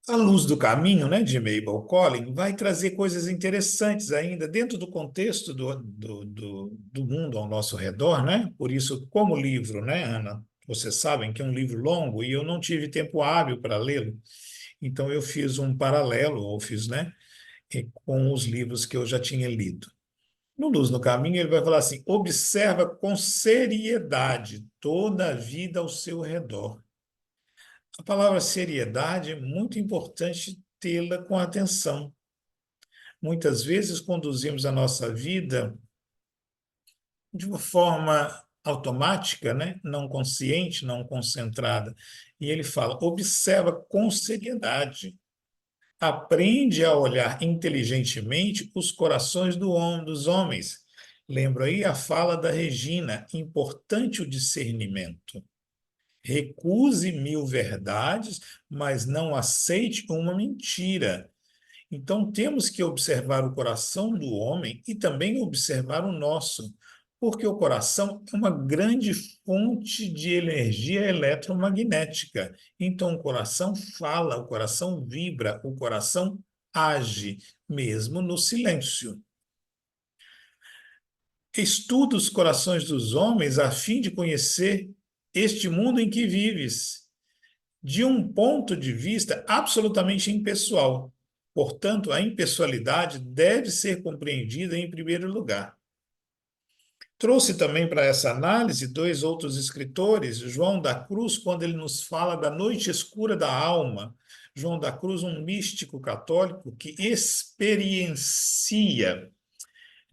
A Luz do Caminho, né, de Mabel Collin, vai trazer coisas interessantes ainda dentro do contexto do mundo ao nosso redor, né? Por isso, como livro, né, Ana? Vocês sabem que é um livro longo e eu não tive tempo hábil para lê-lo. Então, eu fiz um paralelo, ou fiz, né, com os livros que eu já tinha lido. No Luz no Caminho, ele vai falar assim: observa com seriedade toda a vida ao seu redor. A palavra seriedade é muito importante tê-la com atenção. Muitas vezes conduzimos a nossa vida de uma forma automática, né? Não consciente, não concentrada. E ele fala: observa com seriedade. Aprende a olhar inteligentemente os corações dos homens. Lembra aí a fala da Regina: importante o discernimento. Recuse 1000 verdades, mas não aceite uma mentira. Então, temos que observar o coração do homem e também observar o nosso, porque o coração é uma grande fonte de energia eletromagnética. Então, o coração fala, o coração vibra, o coração age, mesmo no silêncio. Estuda os corações dos homens a fim de conhecer este mundo em que vives, de um ponto de vista absolutamente impessoal. Portanto, a impessoalidade deve ser compreendida em primeiro lugar. Trouxe também para essa análise 2 outros escritores, João da Cruz, quando ele nos fala da noite escura da alma. João da Cruz, um místico católico que experiencia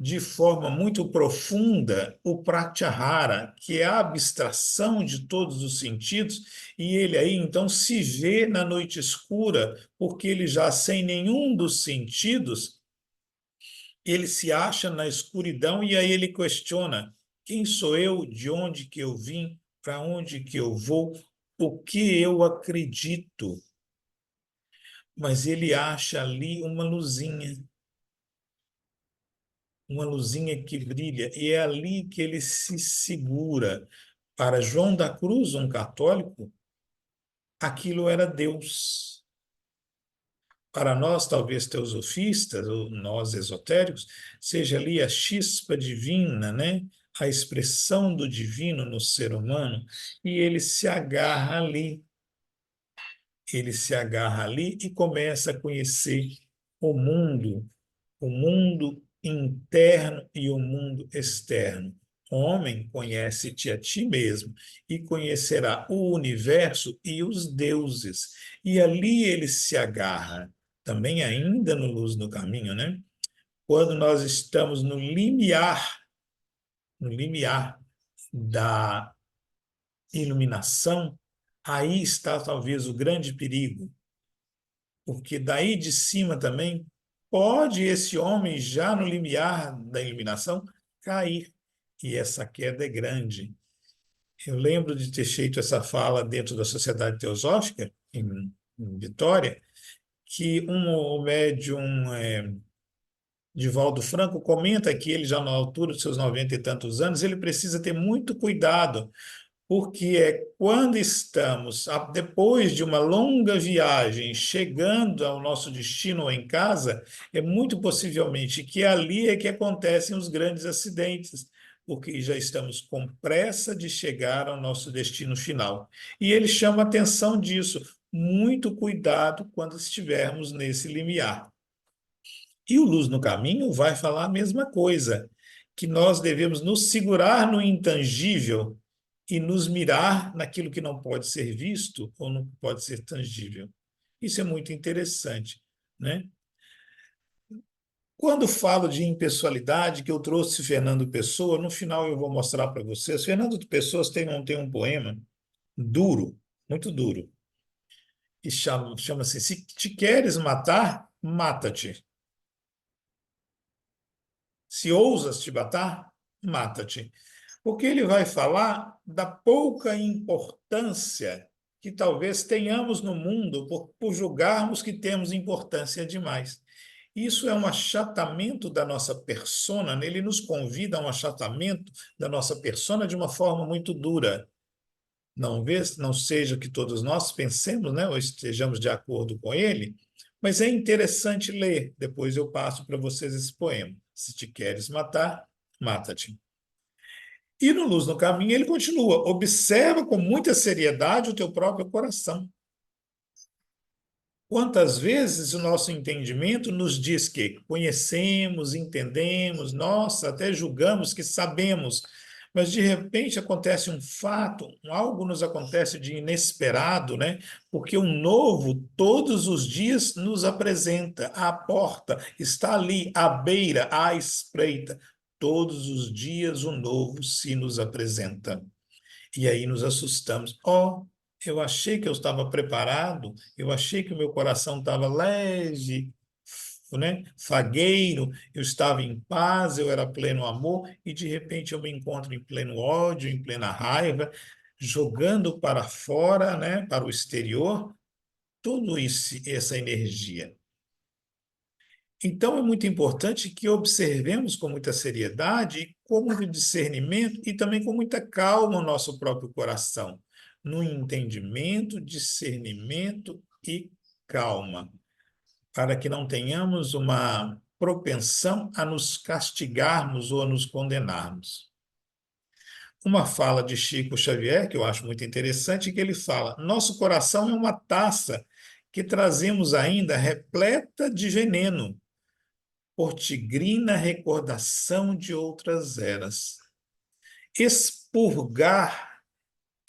de forma muito profunda o pratyahara, que é a abstração de todos os sentidos, e ele aí então se vê na noite escura, porque ele já sem nenhum dos sentidos, ele se acha na escuridão e aí ele questiona: quem sou eu, de onde que eu vim, para onde que eu vou, o que eu acredito? Mas ele acha ali uma luzinha que brilha, e é ali que ele se segura. Para João da Cruz, um católico, aquilo era Deus. Para nós, talvez teosofistas, ou nós esotéricos, seja ali a chispa divina, né? A expressão do divino no ser humano, e ele se agarra ali. Ele se agarra ali e começa a conhecer o mundo interno e o mundo externo. Homem, conhece-te a ti mesmo e conhecerá o universo e os deuses. E ali ele se agarra, também ainda no Luz no Caminho, né? Quando nós estamos no limiar da iluminação, aí está talvez o grande perigo, porque daí de cima também pode esse homem, já no limiar da iluminação, cair. E essa queda é grande. Eu lembro de ter feito essa fala dentro da Sociedade Teosófica, em Vitória, que o médium Divaldo Franco comenta que ele, já na altura dos seus 90 e tantos anos, ele precisa ter muito cuidado, porque é quando estamos, depois de uma longa viagem, chegando ao nosso destino ou em casa, é muito possivelmente que ali é que acontecem os grandes acidentes, porque já estamos com pressa de chegar ao nosso destino final. E ele chama atenção disso, muito cuidado quando estivermos nesse limiar. E o Luz no Caminho vai falar a mesma coisa, que nós devemos nos segurar no intangível e nos mirar naquilo que não pode ser visto ou não pode ser tangível. Isso é muito interessante, né? Quando falo de impessoalidade, que eu trouxe Fernando Pessoa, no final eu vou mostrar para vocês. Fernando Pessoa tem um poema duro, muito duro, que chama-se Se Te Queres Matar, Mata-te. Se ousas te matar, mata-te. Porque ele vai falar da pouca importância que talvez tenhamos no mundo por julgarmos que temos importância demais. Isso é um achatamento da nossa persona, né? Ele nos convida a um achatamento da nossa persona de uma forma muito dura. Não seja que todos nós pensemos, né, ou estejamos de acordo com ele, mas é interessante ler. Depois eu passo para vocês esse poema. Se te queres matar, mata-te. E no Luz no Caminho ele continua: observa com muita seriedade o teu próprio coração. Quantas vezes o nosso entendimento nos diz que conhecemos, entendemos, nossa, até julgamos que sabemos, Mas de repente acontece um fato, algo nos acontece de inesperado, né? Porque o novo todos os dias nos apresenta à porta, está ali à beira, à espreita. Todos os dias o novo se nos apresenta. E aí nos assustamos. Oh, eu achei que eu estava preparado, eu achei que o meu coração estava leve, né? Fagueiro, eu estava em paz, eu era pleno amor, e de repente eu me encontro em pleno ódio, em plena raiva, jogando para fora, né? Para o exterior, tudo isso, essa energia. Então, é muito importante que observemos com muita seriedade, com muito discernimento e também com muita calma o nosso próprio coração, no entendimento, discernimento e calma, para que não tenhamos uma propensão a nos castigarmos ou a nos condenarmos. Uma fala de Chico Xavier, que eu acho muito interessante, que ele fala: nosso coração é uma taça que trazemos ainda repleta de veneno, por tigrina recordação de outras eras. Expurgar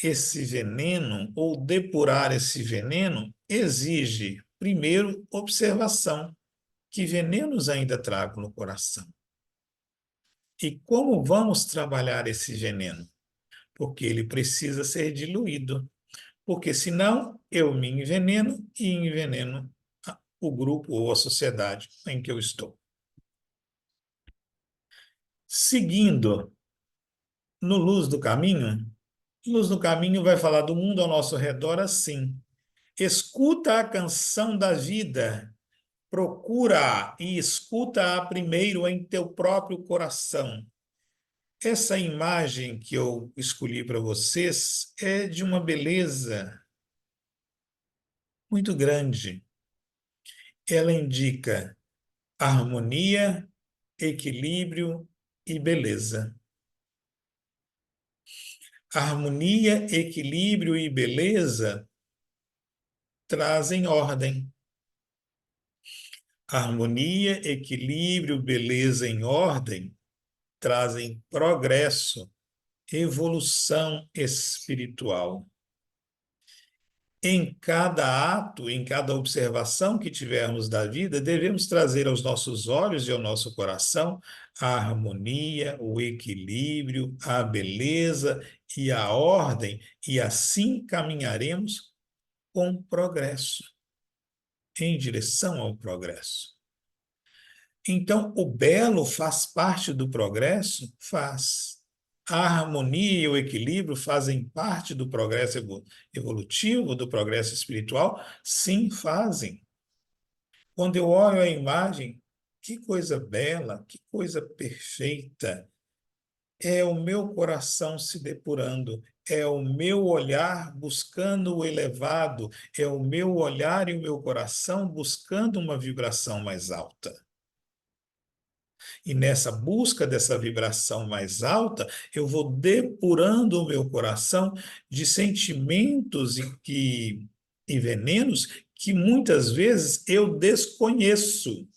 esse veneno ou depurar esse veneno exige, primeiro, observação. Que venenos ainda trago no coração? E como vamos trabalhar esse veneno? Porque ele precisa ser diluído. Porque senão eu me enveneno e enveneno o grupo ou a sociedade em que eu estou. Seguindo no Luz do Caminho vai falar do mundo ao nosso redor assim. Escuta a canção da vida, procura e escuta-a primeiro em teu próprio coração. Essa imagem que eu escolhi para vocês é de uma beleza muito grande. Ela indica harmonia, equilíbrio e beleza. Harmonia, equilíbrio e beleza trazem ordem. Harmonia, equilíbrio, beleza em ordem trazem progresso, evolução espiritual. Em cada ato, em cada observação que tivermos da vida, devemos trazer aos nossos olhos e ao nosso coração a harmonia, o equilíbrio, a beleza e a ordem, e assim caminharemos com progresso, em direção ao progresso. Então, o belo faz parte do progresso? Faz. A harmonia e o equilíbrio fazem parte do progresso evolutivo, do progresso espiritual? Sim, fazem. Quando eu olho a imagem, que coisa bela, que coisa perfeita. É o meu coração se depurando, é o meu olhar buscando o elevado, é o meu olhar e o meu coração buscando uma vibração mais alta. E nessa busca dessa vibração mais alta, eu vou depurando o meu coração de sentimentos e venenos que muitas vezes eu desconheço,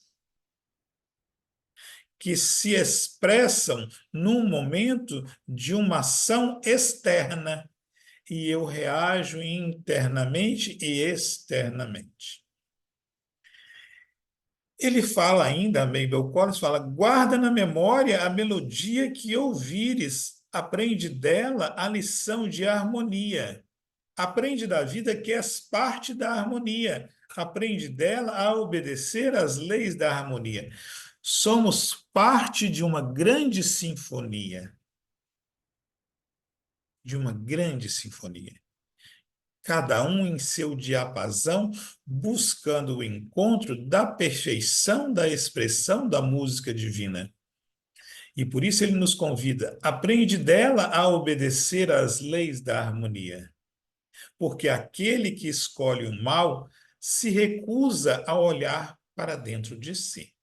que se expressam num momento de uma ação externa, e eu reajo internamente e externamente. Ele fala ainda, Mabel Collins fala: guarda na memória a melodia que ouvires, aprende dela a lição de harmonia. Aprende da vida que és parte da harmonia. Aprende dela a obedecer às leis da harmonia. Somos parte de uma grande sinfonia. De uma grande sinfonia. Cada um em seu diapasão, buscando o encontro da perfeição da expressão da música divina. E por isso ele nos convida: aprende dela a obedecer às leis da harmonia. Porque aquele que escolhe o mal se recusa a olhar para dentro de si.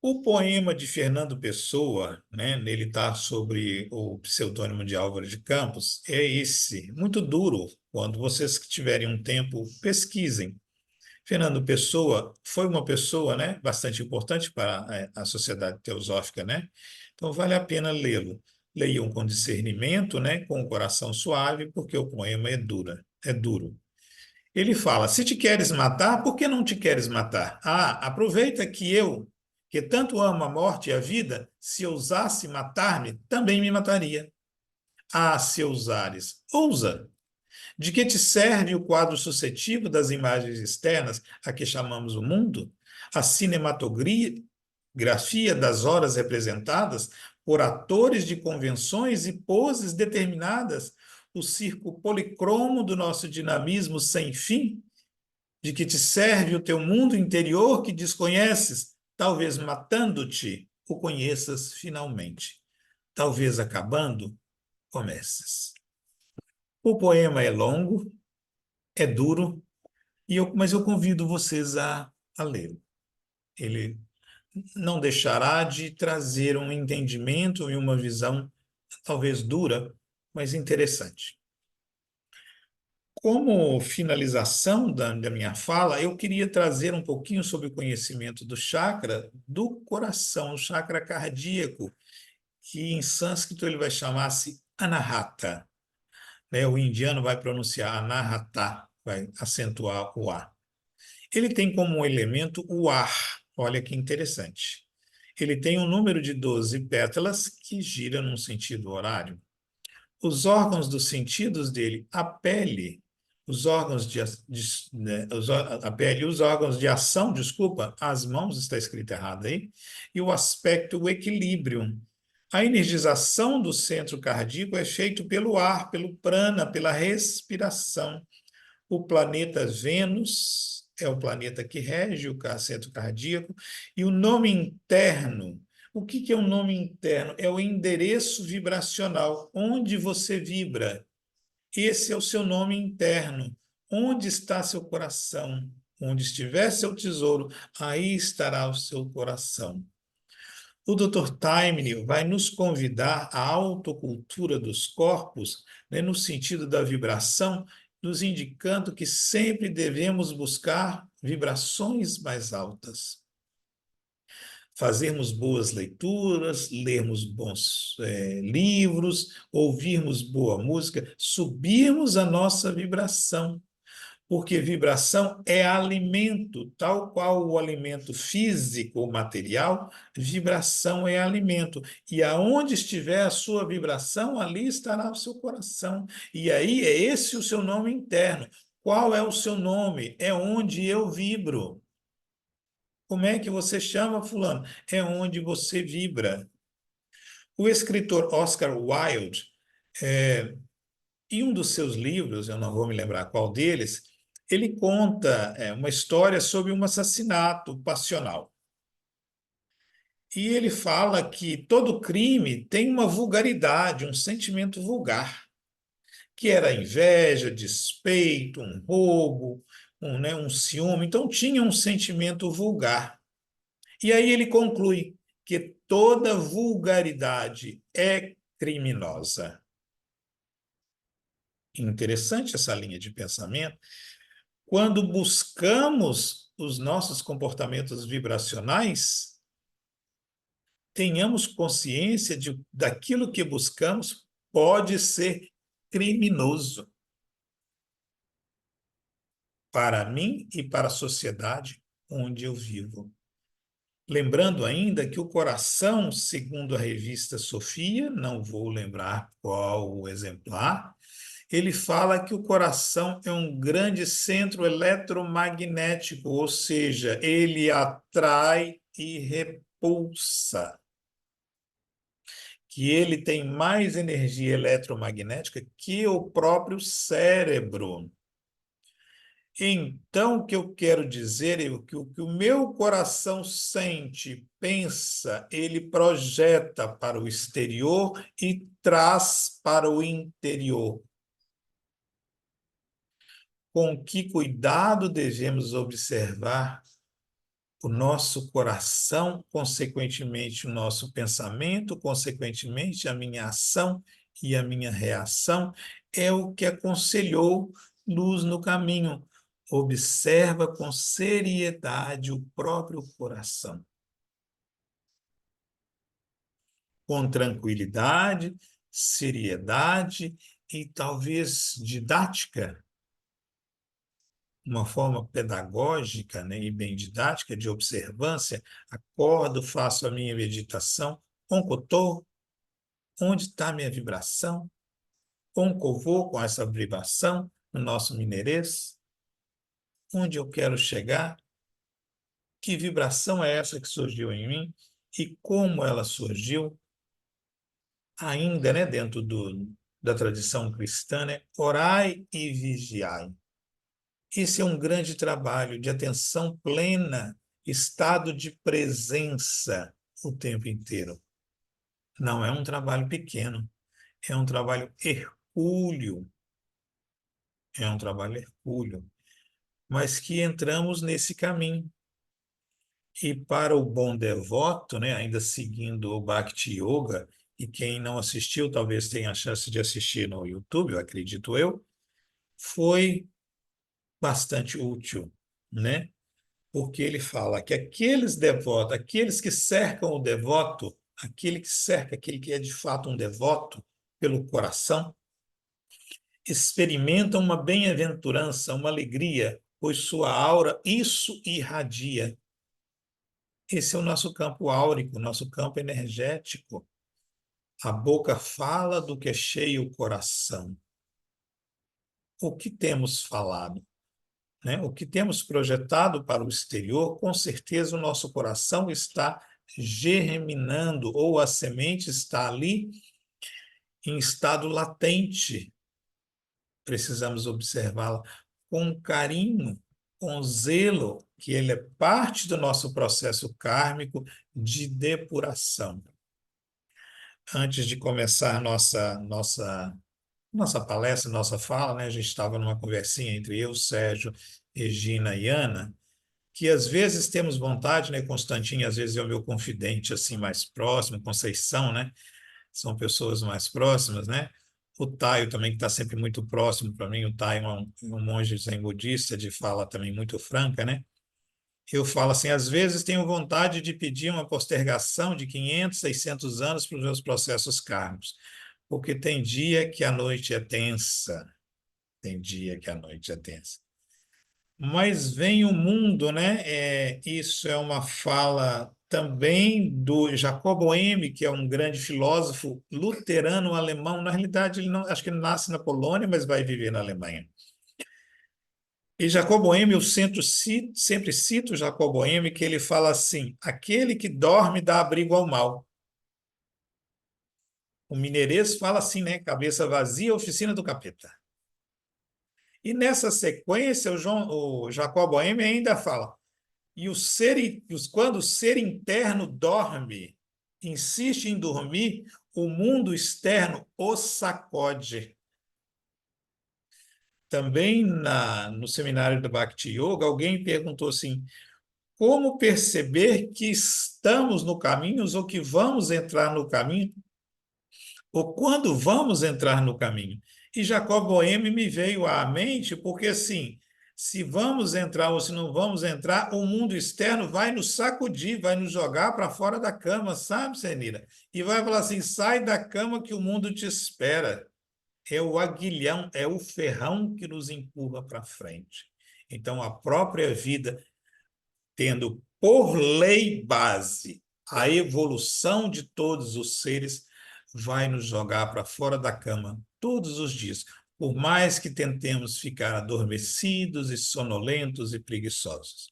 O poema de Fernando Pessoa, né, ele está sobre o pseudônimo de Álvaro de Campos, é esse, muito duro. Quando vocês que tiverem um tempo, pesquisem. Fernando Pessoa foi uma pessoa, né, bastante importante para a sociedade teosófica, né? Então vale a pena lê-lo. Leiam com discernimento, né, com o coração suave, porque o poema é duro. Ele fala: se te queres matar, por que não te queres matar? Ah, aproveita que eu, que tanto amo a morte e a vida, se ousasse matar-me, também me mataria. Ah, se ousares, ousa. De que te serve o quadro sucessivo das imagens externas a que chamamos o mundo? A cinematografia das horas representadas por atores de convenções e poses determinadas? O circo policromo do nosso dinamismo sem fim? De que te serve o teu mundo interior que desconheces? Talvez matando-te, o conheças finalmente. Talvez acabando, comeces. O poema é longo, é duro, mas eu convido vocês a lê-lo. Ele não deixará de trazer um entendimento e uma visão, talvez dura, mas interessante. Como finalização da minha fala, eu queria trazer um pouquinho sobre o conhecimento do chakra do coração, o chakra cardíaco, que em sânscrito ele vai chamar-se Anahata, né? O indiano vai pronunciar Anahata, vai acentuar o A. Ele tem como elemento o ar. Olha que interessante. Ele tem um número de 12 pétalas que gira num sentido horário. Os órgãos dos sentidos dele, a pele, os órgãos a pele, os órgãos de ação, desculpa, as mãos, está escrito errado aí, e o aspecto, o equilíbrio. A energização do centro cardíaco é feito pelo ar, pelo prana, pela respiração. O planeta Vênus é o planeta que rege o centro cardíaco, e o nome interno. O que é o nome interno? É o endereço vibracional, onde você vibra. Esse é o seu nome interno. Onde está seu coração? Onde estiver seu tesouro, aí estará o seu coração. O Dr. Taimni vai nos convidar à autocultura dos corpos, né, no sentido da vibração, nos indicando que sempre devemos buscar vibrações mais altas. Fazermos boas leituras, lermos bons livros, ouvirmos boa música, subirmos a nossa vibração. Porque vibração é alimento, tal qual o alimento físico ou material, vibração é alimento. E aonde estiver a sua vibração, ali estará o seu coração. E aí é esse o seu nome interno. Qual é o seu nome? É onde eu vibro. Como é que você chama, fulano? É onde você vibra. O escritor Oscar Wilde, em um dos seus livros, eu não vou me lembrar qual deles, ele conta uma história sobre um assassinato passional. E ele fala que todo crime tem uma vulgaridade, um sentimento vulgar, que era inveja, despeito, um roubo, um ciúme. Então tinha um sentimento vulgar. E aí ele conclui que toda vulgaridade é criminosa. Interessante essa linha de pensamento. Quando buscamos os nossos comportamentos vibracionais, tenhamos consciência daquilo que buscamos pode ser criminoso para mim e para a sociedade onde eu vivo. Lembrando ainda que o coração, segundo a revista Sofia, não vou lembrar qual o exemplar, ele fala que o coração é um grande centro eletromagnético, ou seja, ele atrai e repulsa. Que ele tem mais energia eletromagnética que o próprio cérebro. Então, o que eu quero dizer é que o que o meu coração sente, pensa, ele projeta para o exterior e traz para o interior. Com que cuidado devemos observar o nosso coração, consequentemente o nosso pensamento, consequentemente a minha ação e a minha reação, é o que aconselhou Luz no Caminho. observa com seriedade o próprio coração. Com tranquilidade, seriedade e talvez didática, uma forma pedagógica, né, e bem didática de observância, acordo, faço a minha meditação, onde eu estou, onde está a minha vibração, onde eu vou com essa vibração no nosso mineirês, onde eu quero chegar, que vibração é essa que surgiu em mim e como ela surgiu, ainda, né, dentro da tradição cristã, né, orai e vigiai. Esse é um grande trabalho de atenção plena, estado de presença o tempo inteiro. Não é um trabalho pequeno, é um trabalho hercúleo. É um trabalho hercúleo, mas que entramos nesse caminho. E para o bom devoto, né, ainda seguindo o Bhakti Yoga, e quem não assistiu talvez tenha a chance de assistir no YouTube, eu acredito eu, foi bastante útil, né? Porque ele fala que aqueles devotos, aqueles que cercam o devoto, aquele que cerca, aquele que é de fato um devoto pelo coração, experimentam uma bem-aventurança, uma alegria, pois sua aura isso irradia. Esse é o nosso campo áurico, nosso campo energético. A boca fala do que é cheio o coração. O que temos falado? Né? O que temos projetado para o exterior, com certeza o nosso coração está germinando, ou a semente está ali em estado latente. Precisamos observá-la com carinho, com zelo, que ele é parte do nosso processo kármico de depuração. Antes de começar nossa palestra, nossa fala, né, a gente estava numa conversinha entre eu, Sérgio, Regina e Ana, que às vezes temos vontade, né, Constantino, às vezes é o meu confidente assim mais próximo, Conceição, né, são pessoas mais próximas, né, o Taio também, que está sempre muito próximo para mim, o Taio é um monge zen budista de fala também muito franca, né, eu falo assim, às vezes tenho vontade de pedir uma postergação de 500, 600 anos para os meus processos kármicos, porque tem dia que a noite é tensa, tem dia que a noite é tensa. Mas vem o mundo, né? Isso é uma fala também do Jacob Boehme, que é um grande filósofo luterano alemão. Na realidade, ele não, acho que ele nasce na Polônia, mas vai viver na Alemanha. E Jacob Boehme, eu sempre cito Jacob Boehme, que ele fala assim: aquele que dorme dá abrigo ao mal. O mineirês fala assim, né? Cabeça vazia, oficina do capeta. E nessa sequência, o Jacob Boehme ainda fala: quando o ser interno dorme, insiste em dormir, o mundo externo o sacode. Também no seminário do Bhakti Yoga, alguém perguntou assim: como perceber que estamos no caminho ou que vamos entrar no caminho? Ou quando vamos entrar no caminho? E Jacob Boehme me veio à mente porque, assim, se vamos entrar ou se não vamos entrar, o mundo externo vai nos sacudir, vai nos jogar para fora da cama, sabe, Senira? E vai falar assim, sai da cama que o mundo te espera. É o aguilhão, é o ferrão que nos empurra para frente. Então, a própria vida, tendo por lei base a evolução de todos os seres, vai nos jogar para fora da cama todos os dias, por mais que tentemos ficar adormecidos e sonolentos e preguiçosos.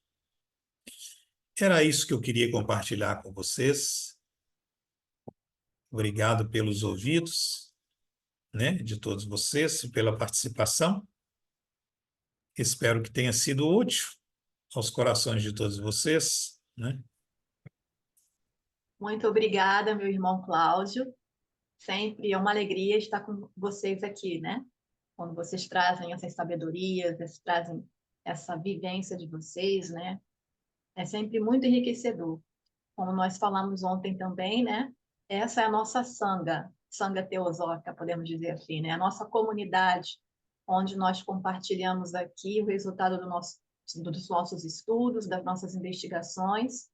Era isso que eu queria compartilhar com vocês. Obrigado pelos ouvidos, né, de todos vocês e pela participação. Espero que tenha sido útil aos corações de todos vocês, né? Muito obrigada, meu irmão Cláudio. Sempre é uma alegria estar com vocês aqui, né? Quando vocês trazem essas sabedorias, vocês trazem essa vivência de vocês, né? É sempre muito enriquecedor. Como nós falamos ontem também, né? Essa é a nossa sanga teosófica, podemos dizer assim, né? A nossa comunidade onde nós compartilhamos aqui o resultado dos nossos estudos, das nossas investigações,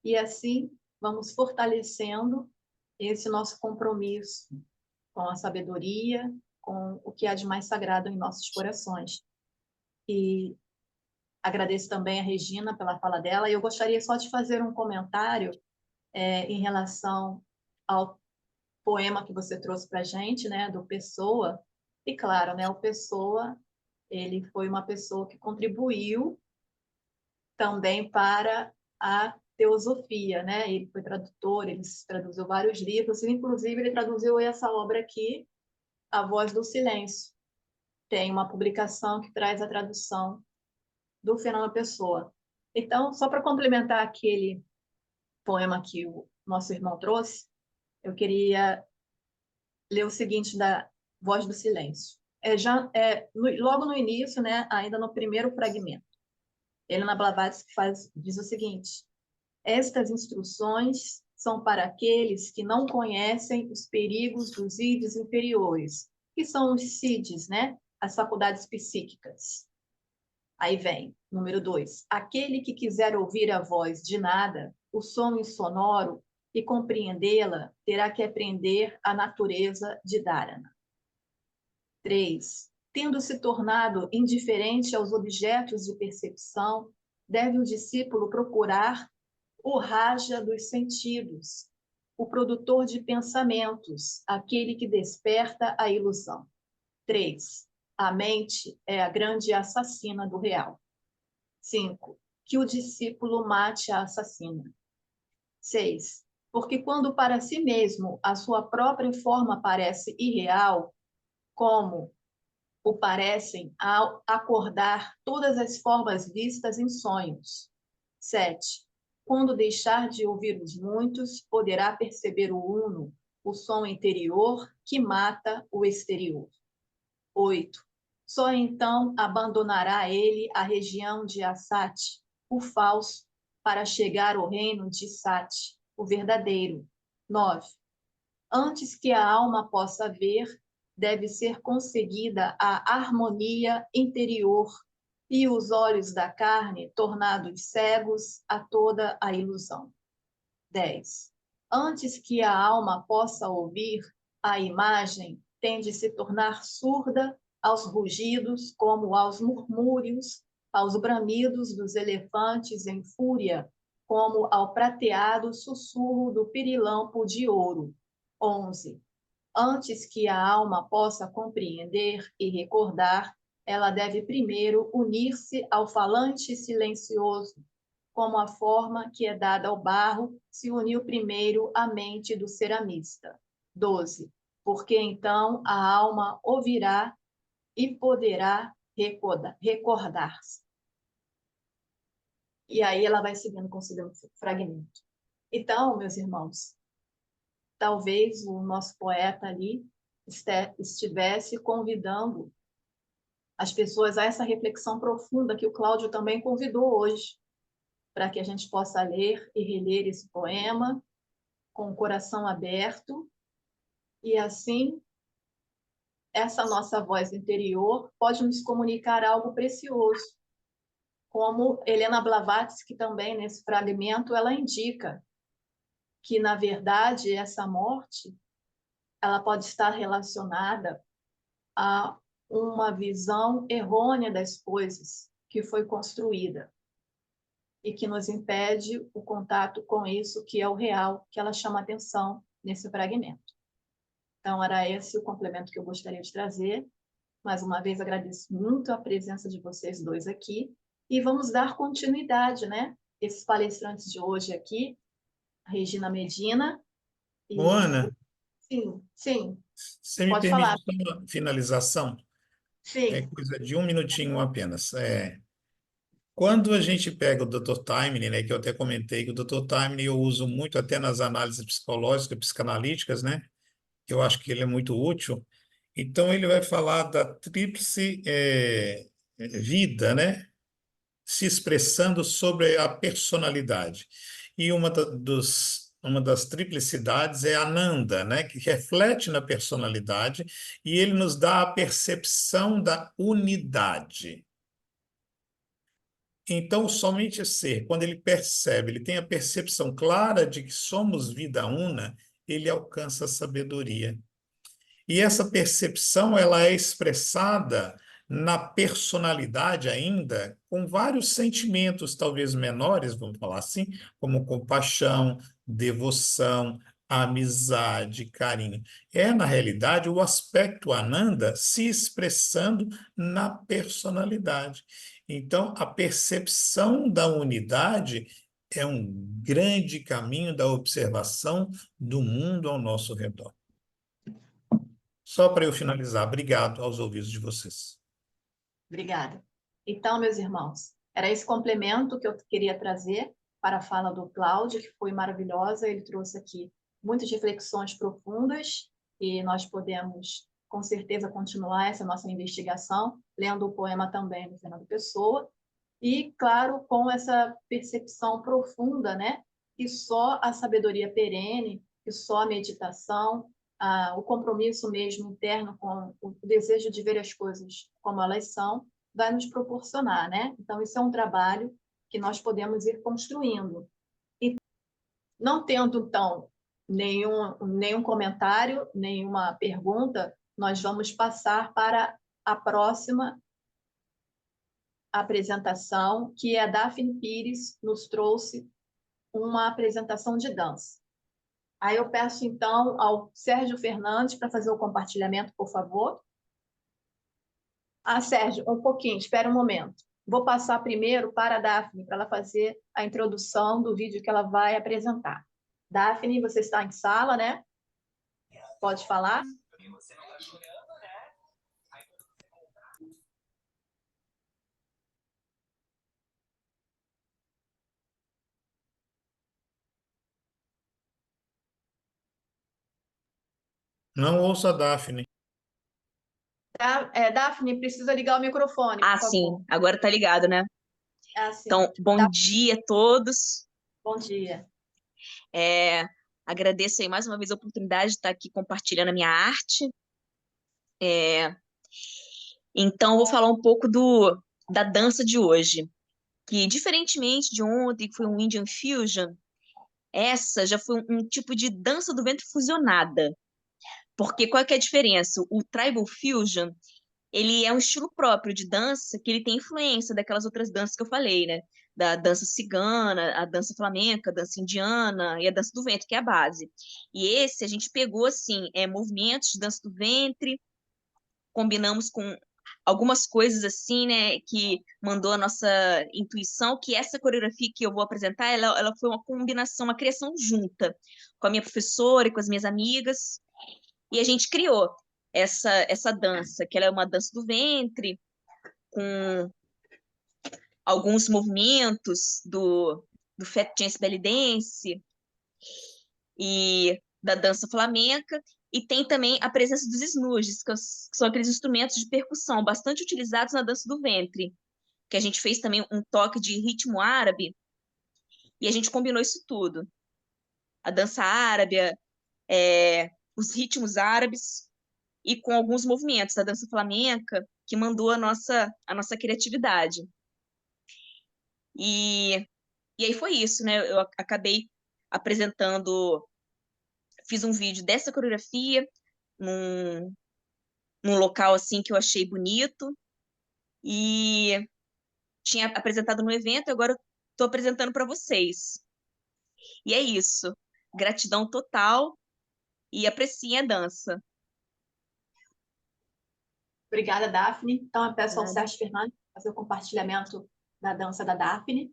e assim vamos fortalecendo esse nosso compromisso com a sabedoria, com o que há de mais sagrado em nossos corações. E agradeço também a Regina pela fala dela, e eu gostaria só de fazer um comentário em relação ao poema que você trouxe para a gente, né, do Pessoa. E claro, né, o Pessoa, ele foi uma pessoa que contribuiu também para a teosofia, né? Ele foi tradutor, ele traduziu vários livros, e inclusive ele traduziu essa obra aqui, A Voz do Silêncio. Tem uma publicação que traz a tradução do Fernando Pessoa. Então, só para complementar aquele poema que o nosso irmão trouxe, eu queria ler o seguinte da Voz do Silêncio. Logo no início, né, ainda no primeiro fragmento, Helena Blavatsky diz o seguinte: estas instruções são para aqueles que não conhecem os perigos dos ides inferiores, que são os SIDs, né? As faculdades psíquicas. Aí vem, número 2. Aquele que quiser ouvir a voz de nada, o som insonoro, e compreendê-la, terá que aprender a natureza de Dharana. 3. Tendo se tornado indiferente aos objetos de percepção, deve o discípulo procurar o raja dos sentidos, o produtor de pensamentos, aquele que desperta a ilusão. 3. A mente é a grande assassina do real. 5. Que o discípulo mate a assassina. 6. Porque quando para si mesmo a sua própria forma parece irreal, como o parecem ao acordar todas as formas vistas em sonhos. 7. Quando deixar de ouvir os muitos, poderá perceber o uno, o som interior que mata o exterior. 8. Só então abandonará ele a região de Asati, o falso, para chegar ao reino de Sati, o verdadeiro. 9. Antes que a alma possa ver, deve ser conseguida a harmonia interior e os olhos da carne tornados cegos a toda a ilusão. 10. Antes que a alma possa ouvir, a imagem tem de se tornar surda aos rugidos, como aos murmúrios, aos bramidos dos elefantes em fúria, como ao prateado sussurro do pirilampo de ouro. 11. Antes que a alma possa compreender e recordar, ela deve primeiro unir-se ao falante silencioso, como a forma que é dada ao barro se uniu primeiro à mente do ceramista. 12. Porque então a alma ouvirá e poderá recordar-se. E aí ela vai seguindo com o segundo fragmento. Então, meus irmãos, talvez o nosso poeta ali estivesse convidando as pessoas a essa reflexão profunda que o Cláudio também convidou hoje, para que a gente possa ler e reler esse poema com o coração aberto, e assim essa nossa voz interior pode nos comunicar algo precioso, como Helena Blavatsky também nesse fragmento ela indica que na verdade essa morte ela pode estar relacionada a uma visão errônea das coisas que foi construída e que nos impede o contato com isso que é o real, que ela chama atenção nesse fragmento. Então, era esse o complemento que eu gostaria de trazer. Mais uma vez, agradeço muito a presença de vocês dois aqui e vamos dar continuidade, né? Esses palestrantes de hoje aqui, a Regina Medina e... Ô, Ana, Sim, sim, você me pode permite falar. só uma finalização? É Sim, coisa de um minutinho apenas. Quando a gente pega o Dr. Taimni, né, que eu até comentei que o Dr. Taimni eu uso muito até nas análises psicológicas, psicanalíticas, né? Eu acho que ele é muito útil. Então, ele vai falar da tríplice vida, né? Se expressando sobre a personalidade. E uma das triplicidades é Ananda, né? Que reflete na personalidade e ele nos dá a percepção da unidade. Então, somente ser, quando ele percebe, ele tem a percepção clara de que somos vida una, ele alcança a sabedoria. E essa percepção ela é expressada na personalidade ainda, com vários sentimentos, talvez menores, vamos falar assim, como compaixão, devoção, amizade, carinho. É, na realidade, o aspecto Ananda se expressando na personalidade. Então, a percepção da unidade é um grande caminho da observação do mundo ao nosso redor. Só para eu finalizar, obrigado aos ouvidos de vocês. Obrigada. Então, meus irmãos, era esse complemento que eu queria trazer para a fala do Cláudio, que foi maravilhosa. Ele trouxe aqui muitas reflexões profundas e nós podemos, com certeza, continuar essa nossa investigação, lendo o poema também do Fernando Pessoa, e, claro, com essa percepção profunda, né? Que só a sabedoria perene, que só a meditação, o compromisso mesmo interno com o desejo de ver as coisas como elas são, vai nos proporcionar, né? Então, isso é um trabalho que nós podemos ir construindo. E não tendo, então, nenhum comentário, nenhuma pergunta, nós vamos passar para a próxima apresentação, que a Daphne Pires nos trouxe uma apresentação de dança. Aí eu peço, então, ao Sérgio Fernandes para fazer o compartilhamento, por favor. Sérgio, um pouquinho, espera um momento. Vou passar primeiro para a Daphne, para ela fazer a introdução do vídeo que ela vai apresentar. Daphne, você está em sala, né? Pode falar? Não ouço a Daphne. Daphne, precisa ligar o microfone, por favor. Sim, agora tá ligado, né? Assim. Então, bom dia a todos. Bom dia. Agradeço aí mais uma vez a oportunidade de estar aqui compartilhando a minha arte. Então, eu vou falar um pouco da dança de hoje, que diferentemente de ontem, que foi um Indian Fusion, essa já foi um tipo de dança do ventre fusionada. Porque qual é que é a diferença? O Tribal Fusion, ele é um estilo próprio de dança que ele tem influência daquelas outras danças que eu falei, né? Da dança cigana, a dança flamenca, a dança indiana e a dança do ventre, que é a base. E esse a gente pegou, assim, movimentos de dança do ventre, combinamos com algumas coisas, assim, né, que mandou a nossa intuição, que essa coreografia que eu vou apresentar, ela foi uma combinação, uma criação junta com a minha professora e com as minhas amigas, e a gente criou essa dança, que ela é uma dança do ventre, com alguns movimentos do Fat Dance Belly Dance e da dança flamenca, e tem também a presença dos snudges, que são aqueles instrumentos de percussão bastante utilizados na dança do ventre, que a gente fez também um toque de ritmo árabe, e a gente combinou isso tudo. A dança árabe, os ritmos árabes, e com alguns movimentos da dança flamenca, que mandou a nossa criatividade. E aí foi isso, né? Eu acabei apresentando, fiz um vídeo dessa coreografia, num local assim que eu achei bonito, e tinha apresentado no evento, agora estou apresentando para vocês. E é isso. Gratidão total e apreciem a dança. Obrigada, Daphne. Então, eu peço ao Sérgio Fernandes fazer o compartilhamento da dança da Daphne.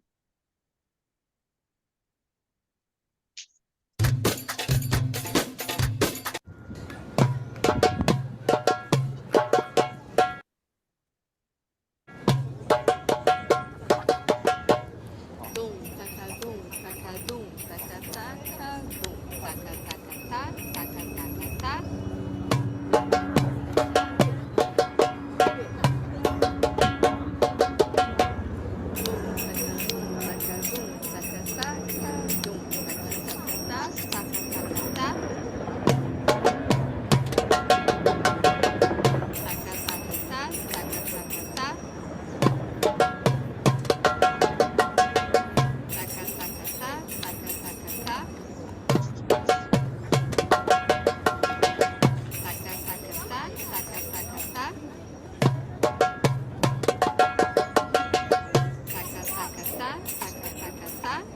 tá, taca, taca, tá.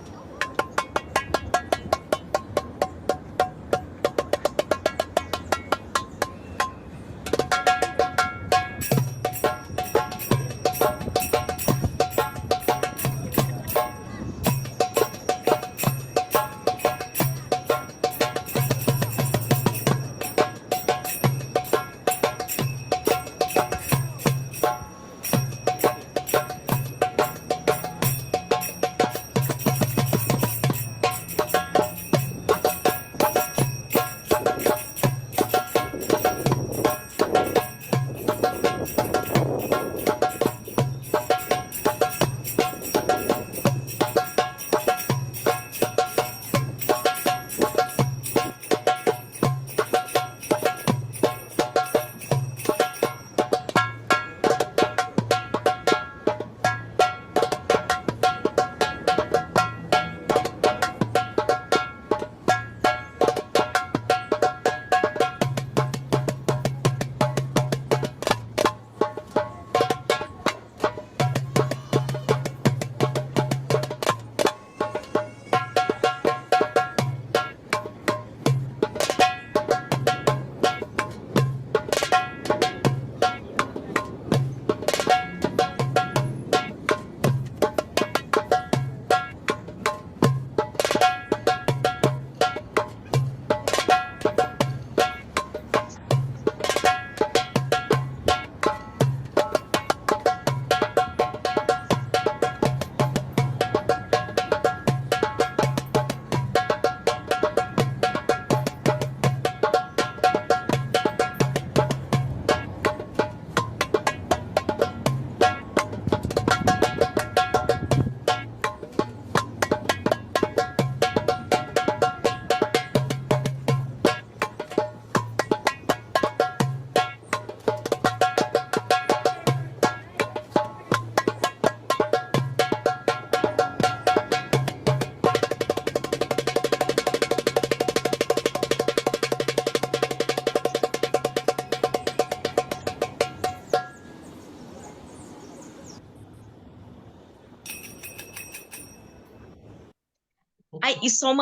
Ai, e só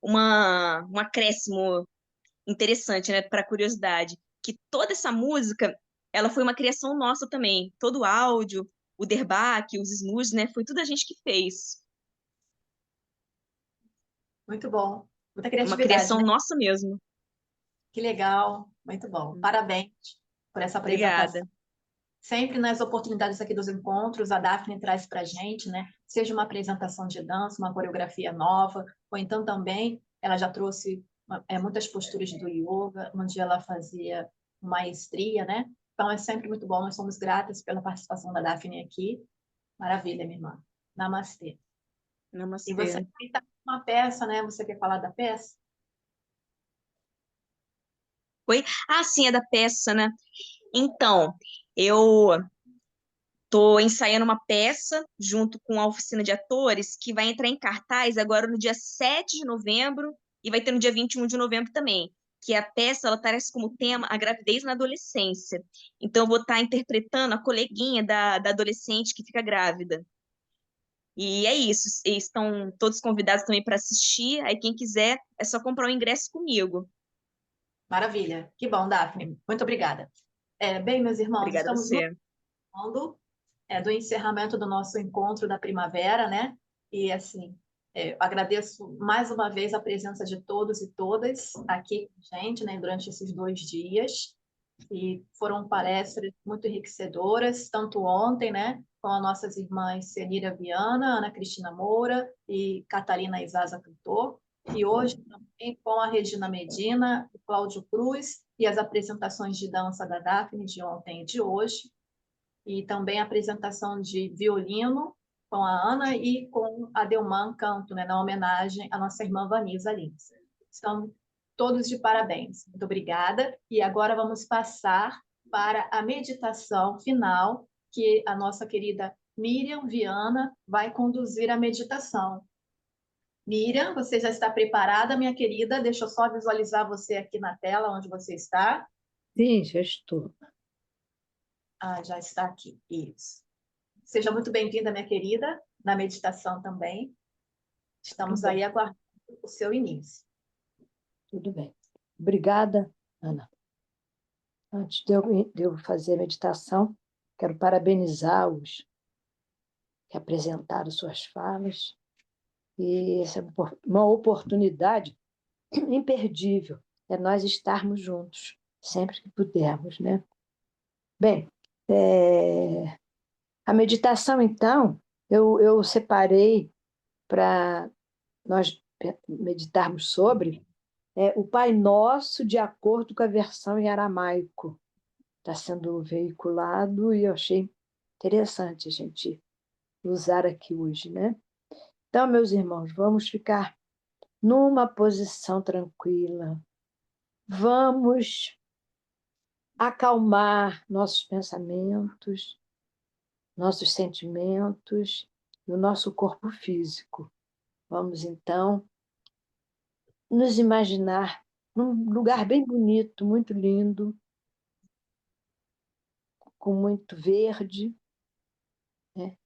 um acréscimo interessante, né, para curiosidade, que toda essa música, ela foi uma criação nossa também. Todo o áudio, o derbaque, os snooze, né, foi tudo a gente que fez. Muito bom. Muita Uma criatividade, criação né? nossa mesmo. Que legal. Muito bom. Parabéns por essa Obrigada. apresentação. Sempre nas oportunidades aqui dos encontros, a Daphne traz para a gente, né? Seja uma apresentação de dança, uma coreografia nova, ou então também ela já trouxe muitas posturas do yoga, onde ela fazia maestria, né? Então é sempre muito bom, nós somos gratas pela participação da Daphne aqui. Maravilha, minha irmã. Namastê. E você Namastê. está com uma peça, né? Você quer falar da peça? Oi? Ah, sim, é da peça, né? Então, eu tô ensaiando uma peça junto com a oficina de atores que vai entrar em cartaz agora no dia 7 de novembro e vai ter no dia 21 de novembro também, que a peça ela traz como tema a gravidez na adolescência. Então eu vou estar interpretando a coleguinha da adolescente que fica grávida. E é isso, eles estão todos convidados também para assistir, aí quem quiser é só comprar o ingresso comigo. Maravilha. Que bom, Daphne. Muito obrigada. Bem, meus irmãos, Obrigada a estamos no você. mundo do encerramento do nosso encontro da primavera, né? E assim, agradeço mais uma vez a presença de todos e todas aqui com a gente, né, durante esses 2 dias. E foram palestras muito enriquecedoras, tanto ontem, né, com as nossas irmãs Celira Viana, Ana Cristina Moura e Catarina Isaza Cantor, e hoje também com a Regina Medina, o Cláudio Cruz e as apresentações de dança da Daphne de ontem e de hoje, e também a apresentação de violino com a Ana e com a Delman Canto, né, na homenagem à nossa irmã Vanisa Lins. Estão todos de parabéns. Muito obrigada. E agora vamos passar para a meditação final, que a nossa querida Miriam Viana vai conduzir a meditação. Miriam, você já está preparada, minha querida? Deixa eu só visualizar você aqui na tela onde você está. Sim, já estou. Ah, já está aqui. Isso. Seja muito bem-vinda, minha querida, na meditação também. Estamos Tudo aí aguardando o seu início. Tudo bem. Obrigada, Ana. Antes de eu fazer a meditação, quero parabenizar os que apresentaram suas falas. E essa é uma oportunidade imperdível, é nós estarmos juntos, sempre que pudermos, né? Bem, a meditação, então, eu separei para nós meditarmos sobre o Pai Nosso de acordo com a versão em aramaico. Está sendo veiculado e eu achei interessante a gente usar aqui hoje, né? Então, meus irmãos, vamos ficar numa posição tranquila. Vamos acalmar nossos pensamentos, nossos sentimentos e o nosso corpo físico. Vamos, então, nos imaginar num lugar bem bonito, muito lindo, com muito verde, né?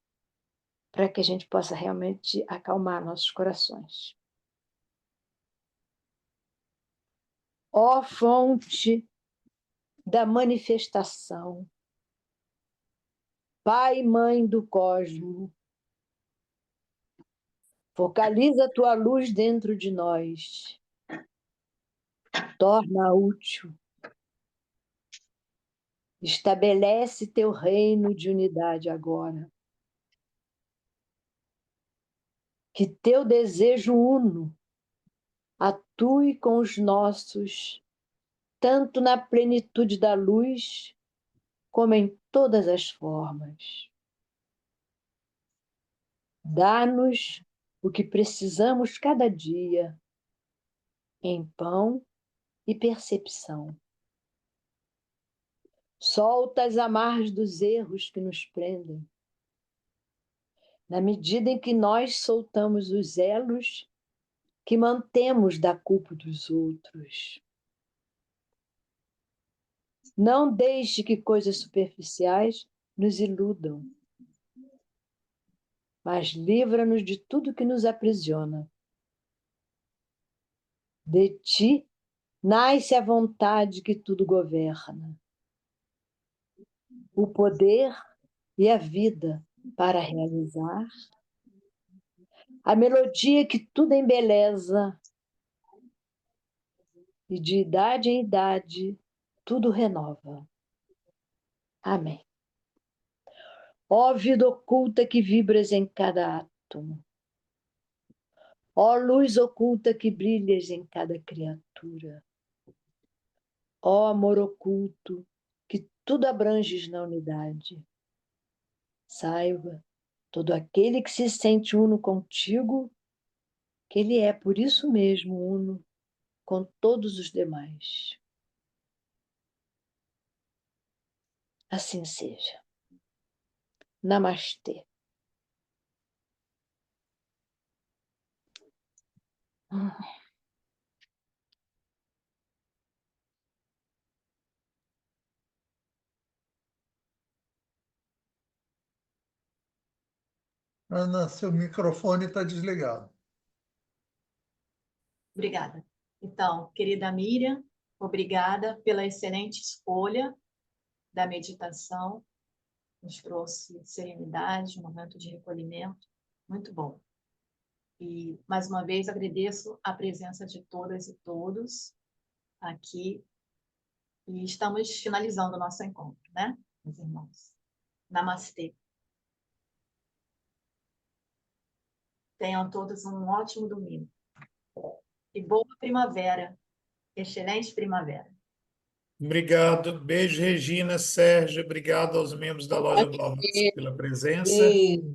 Para que a gente possa realmente acalmar nossos corações. Ó fonte da manifestação, Pai e Mãe do cosmo, focaliza a tua luz dentro de nós, torna útil, estabelece teu reino de unidade agora. Que teu desejo uno atue com os nossos, tanto na plenitude da luz, como em todas as formas. Dá-nos o que precisamos cada dia, em pão e percepção. Solta as amarras dos erros que nos prendem. Na medida em que nós soltamos os elos que mantemos da culpa dos outros. Não deixe que coisas superficiais nos iludam, mas livra-nos de tudo que nos aprisiona. De ti nasce a vontade que tudo governa, o poder e a vida para realizar, a melodia que tudo embeleza, e de idade em idade tudo renova. Amém. Ó vida oculta que vibras em cada átomo, ó luz oculta que brilhas em cada criatura, ó amor oculto que tudo abranges na unidade. Saiba, todo aquele que se sente uno contigo, que ele é por isso mesmo uno com todos os demais. Assim seja. Namastê. Ana, seu microfone está desligado. Obrigada. Então, querida Miriam, obrigada pela excelente escolha da meditação. Nos trouxe serenidade, um momento de recolhimento. Muito bom. E, mais uma vez, agradeço a presença de todas e todos aqui. E estamos finalizando o nosso encontro, né, meus irmãos? Namastê. Tenham todos um ótimo domingo. E boa primavera. Excelente primavera. Obrigado. Beijo, Regina, Sérgio. Obrigado aos membros da Loja Blavatsky pela presença. Beijo.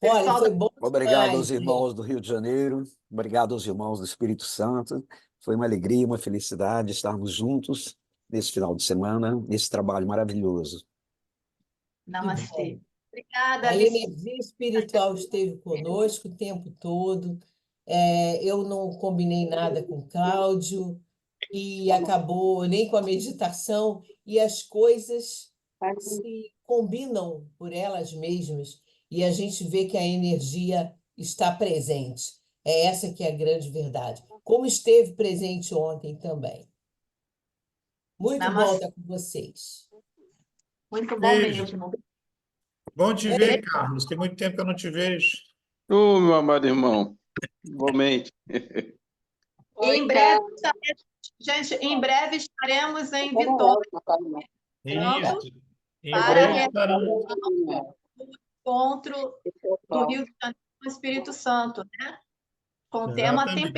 Olha, Pessoal foi da- bom Obrigado aos demais. irmãos do Rio de Janeiro, obrigado aos irmãos do Espírito Santo. Foi uma alegria, uma felicidade estarmos juntos nesse final de semana, nesse trabalho maravilhoso. Namastê. Obrigada, A Alice. energia espiritual esteve conosco o tempo todo. Eu não combinei nada com o Cláudio e acabou nem com a meditação, e as coisas se combinam por elas mesmas e a gente vê que a energia está presente. É essa que é a grande verdade. Como esteve presente ontem também. Muito bom Namastê. estar com vocês. Muito bom Beijo. mesmo. Bom te ver, Carlos. Tem muito tempo que eu não te vejo. Ô, meu amado irmão, igualmente. E em breve, gente, em breve estaremos em Vitória, Isso. Em para breve realizar estaremos. o encontro do Rio de Janeiro com o Espírito Santo, né? Com o tema Exatamente.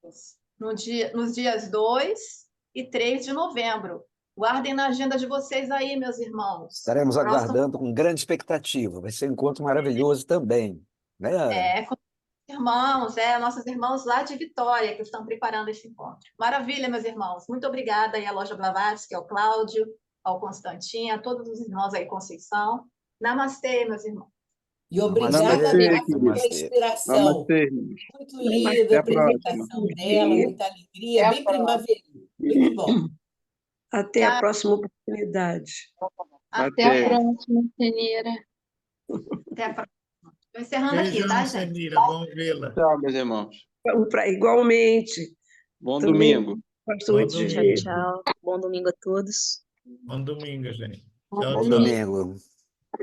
Temperamentos, nos dias 2 e 3 de novembro. Guardem na agenda de vocês aí, meus irmãos. Estaremos Próximo- aguardando com grande expectativa. Vai ser um encontro maravilhoso também. Né, Ana? com irmãos, nossos irmãos lá de Vitória que estão preparando esse encontro. Maravilha, meus irmãos. Muito obrigada aí à Loja Blavatsky, ao Cláudio, ao Constantinho, a todos os irmãos aí, Conceição. Namastê, meus irmãos. E obrigada, Namastê, Nádia, pela Namastê. inspiração. Namastê. Muito linda Até a a apresentação dela, muita alegria, bem primaveril. Muito bom. Até a próxima oportunidade. Até Até. a próxima, Senira. Até a próxima. Estou encerrando aqui, Beijão, tá, gente? Senira. Bom vê-la. Tchau, meus irmãos. Igualmente. Bom Também domingo. gosto Bom muito de domingo. ver. Tchau. Bom domingo a todos. Bom domingo, gente. Bom Tchau, tchau. domingo.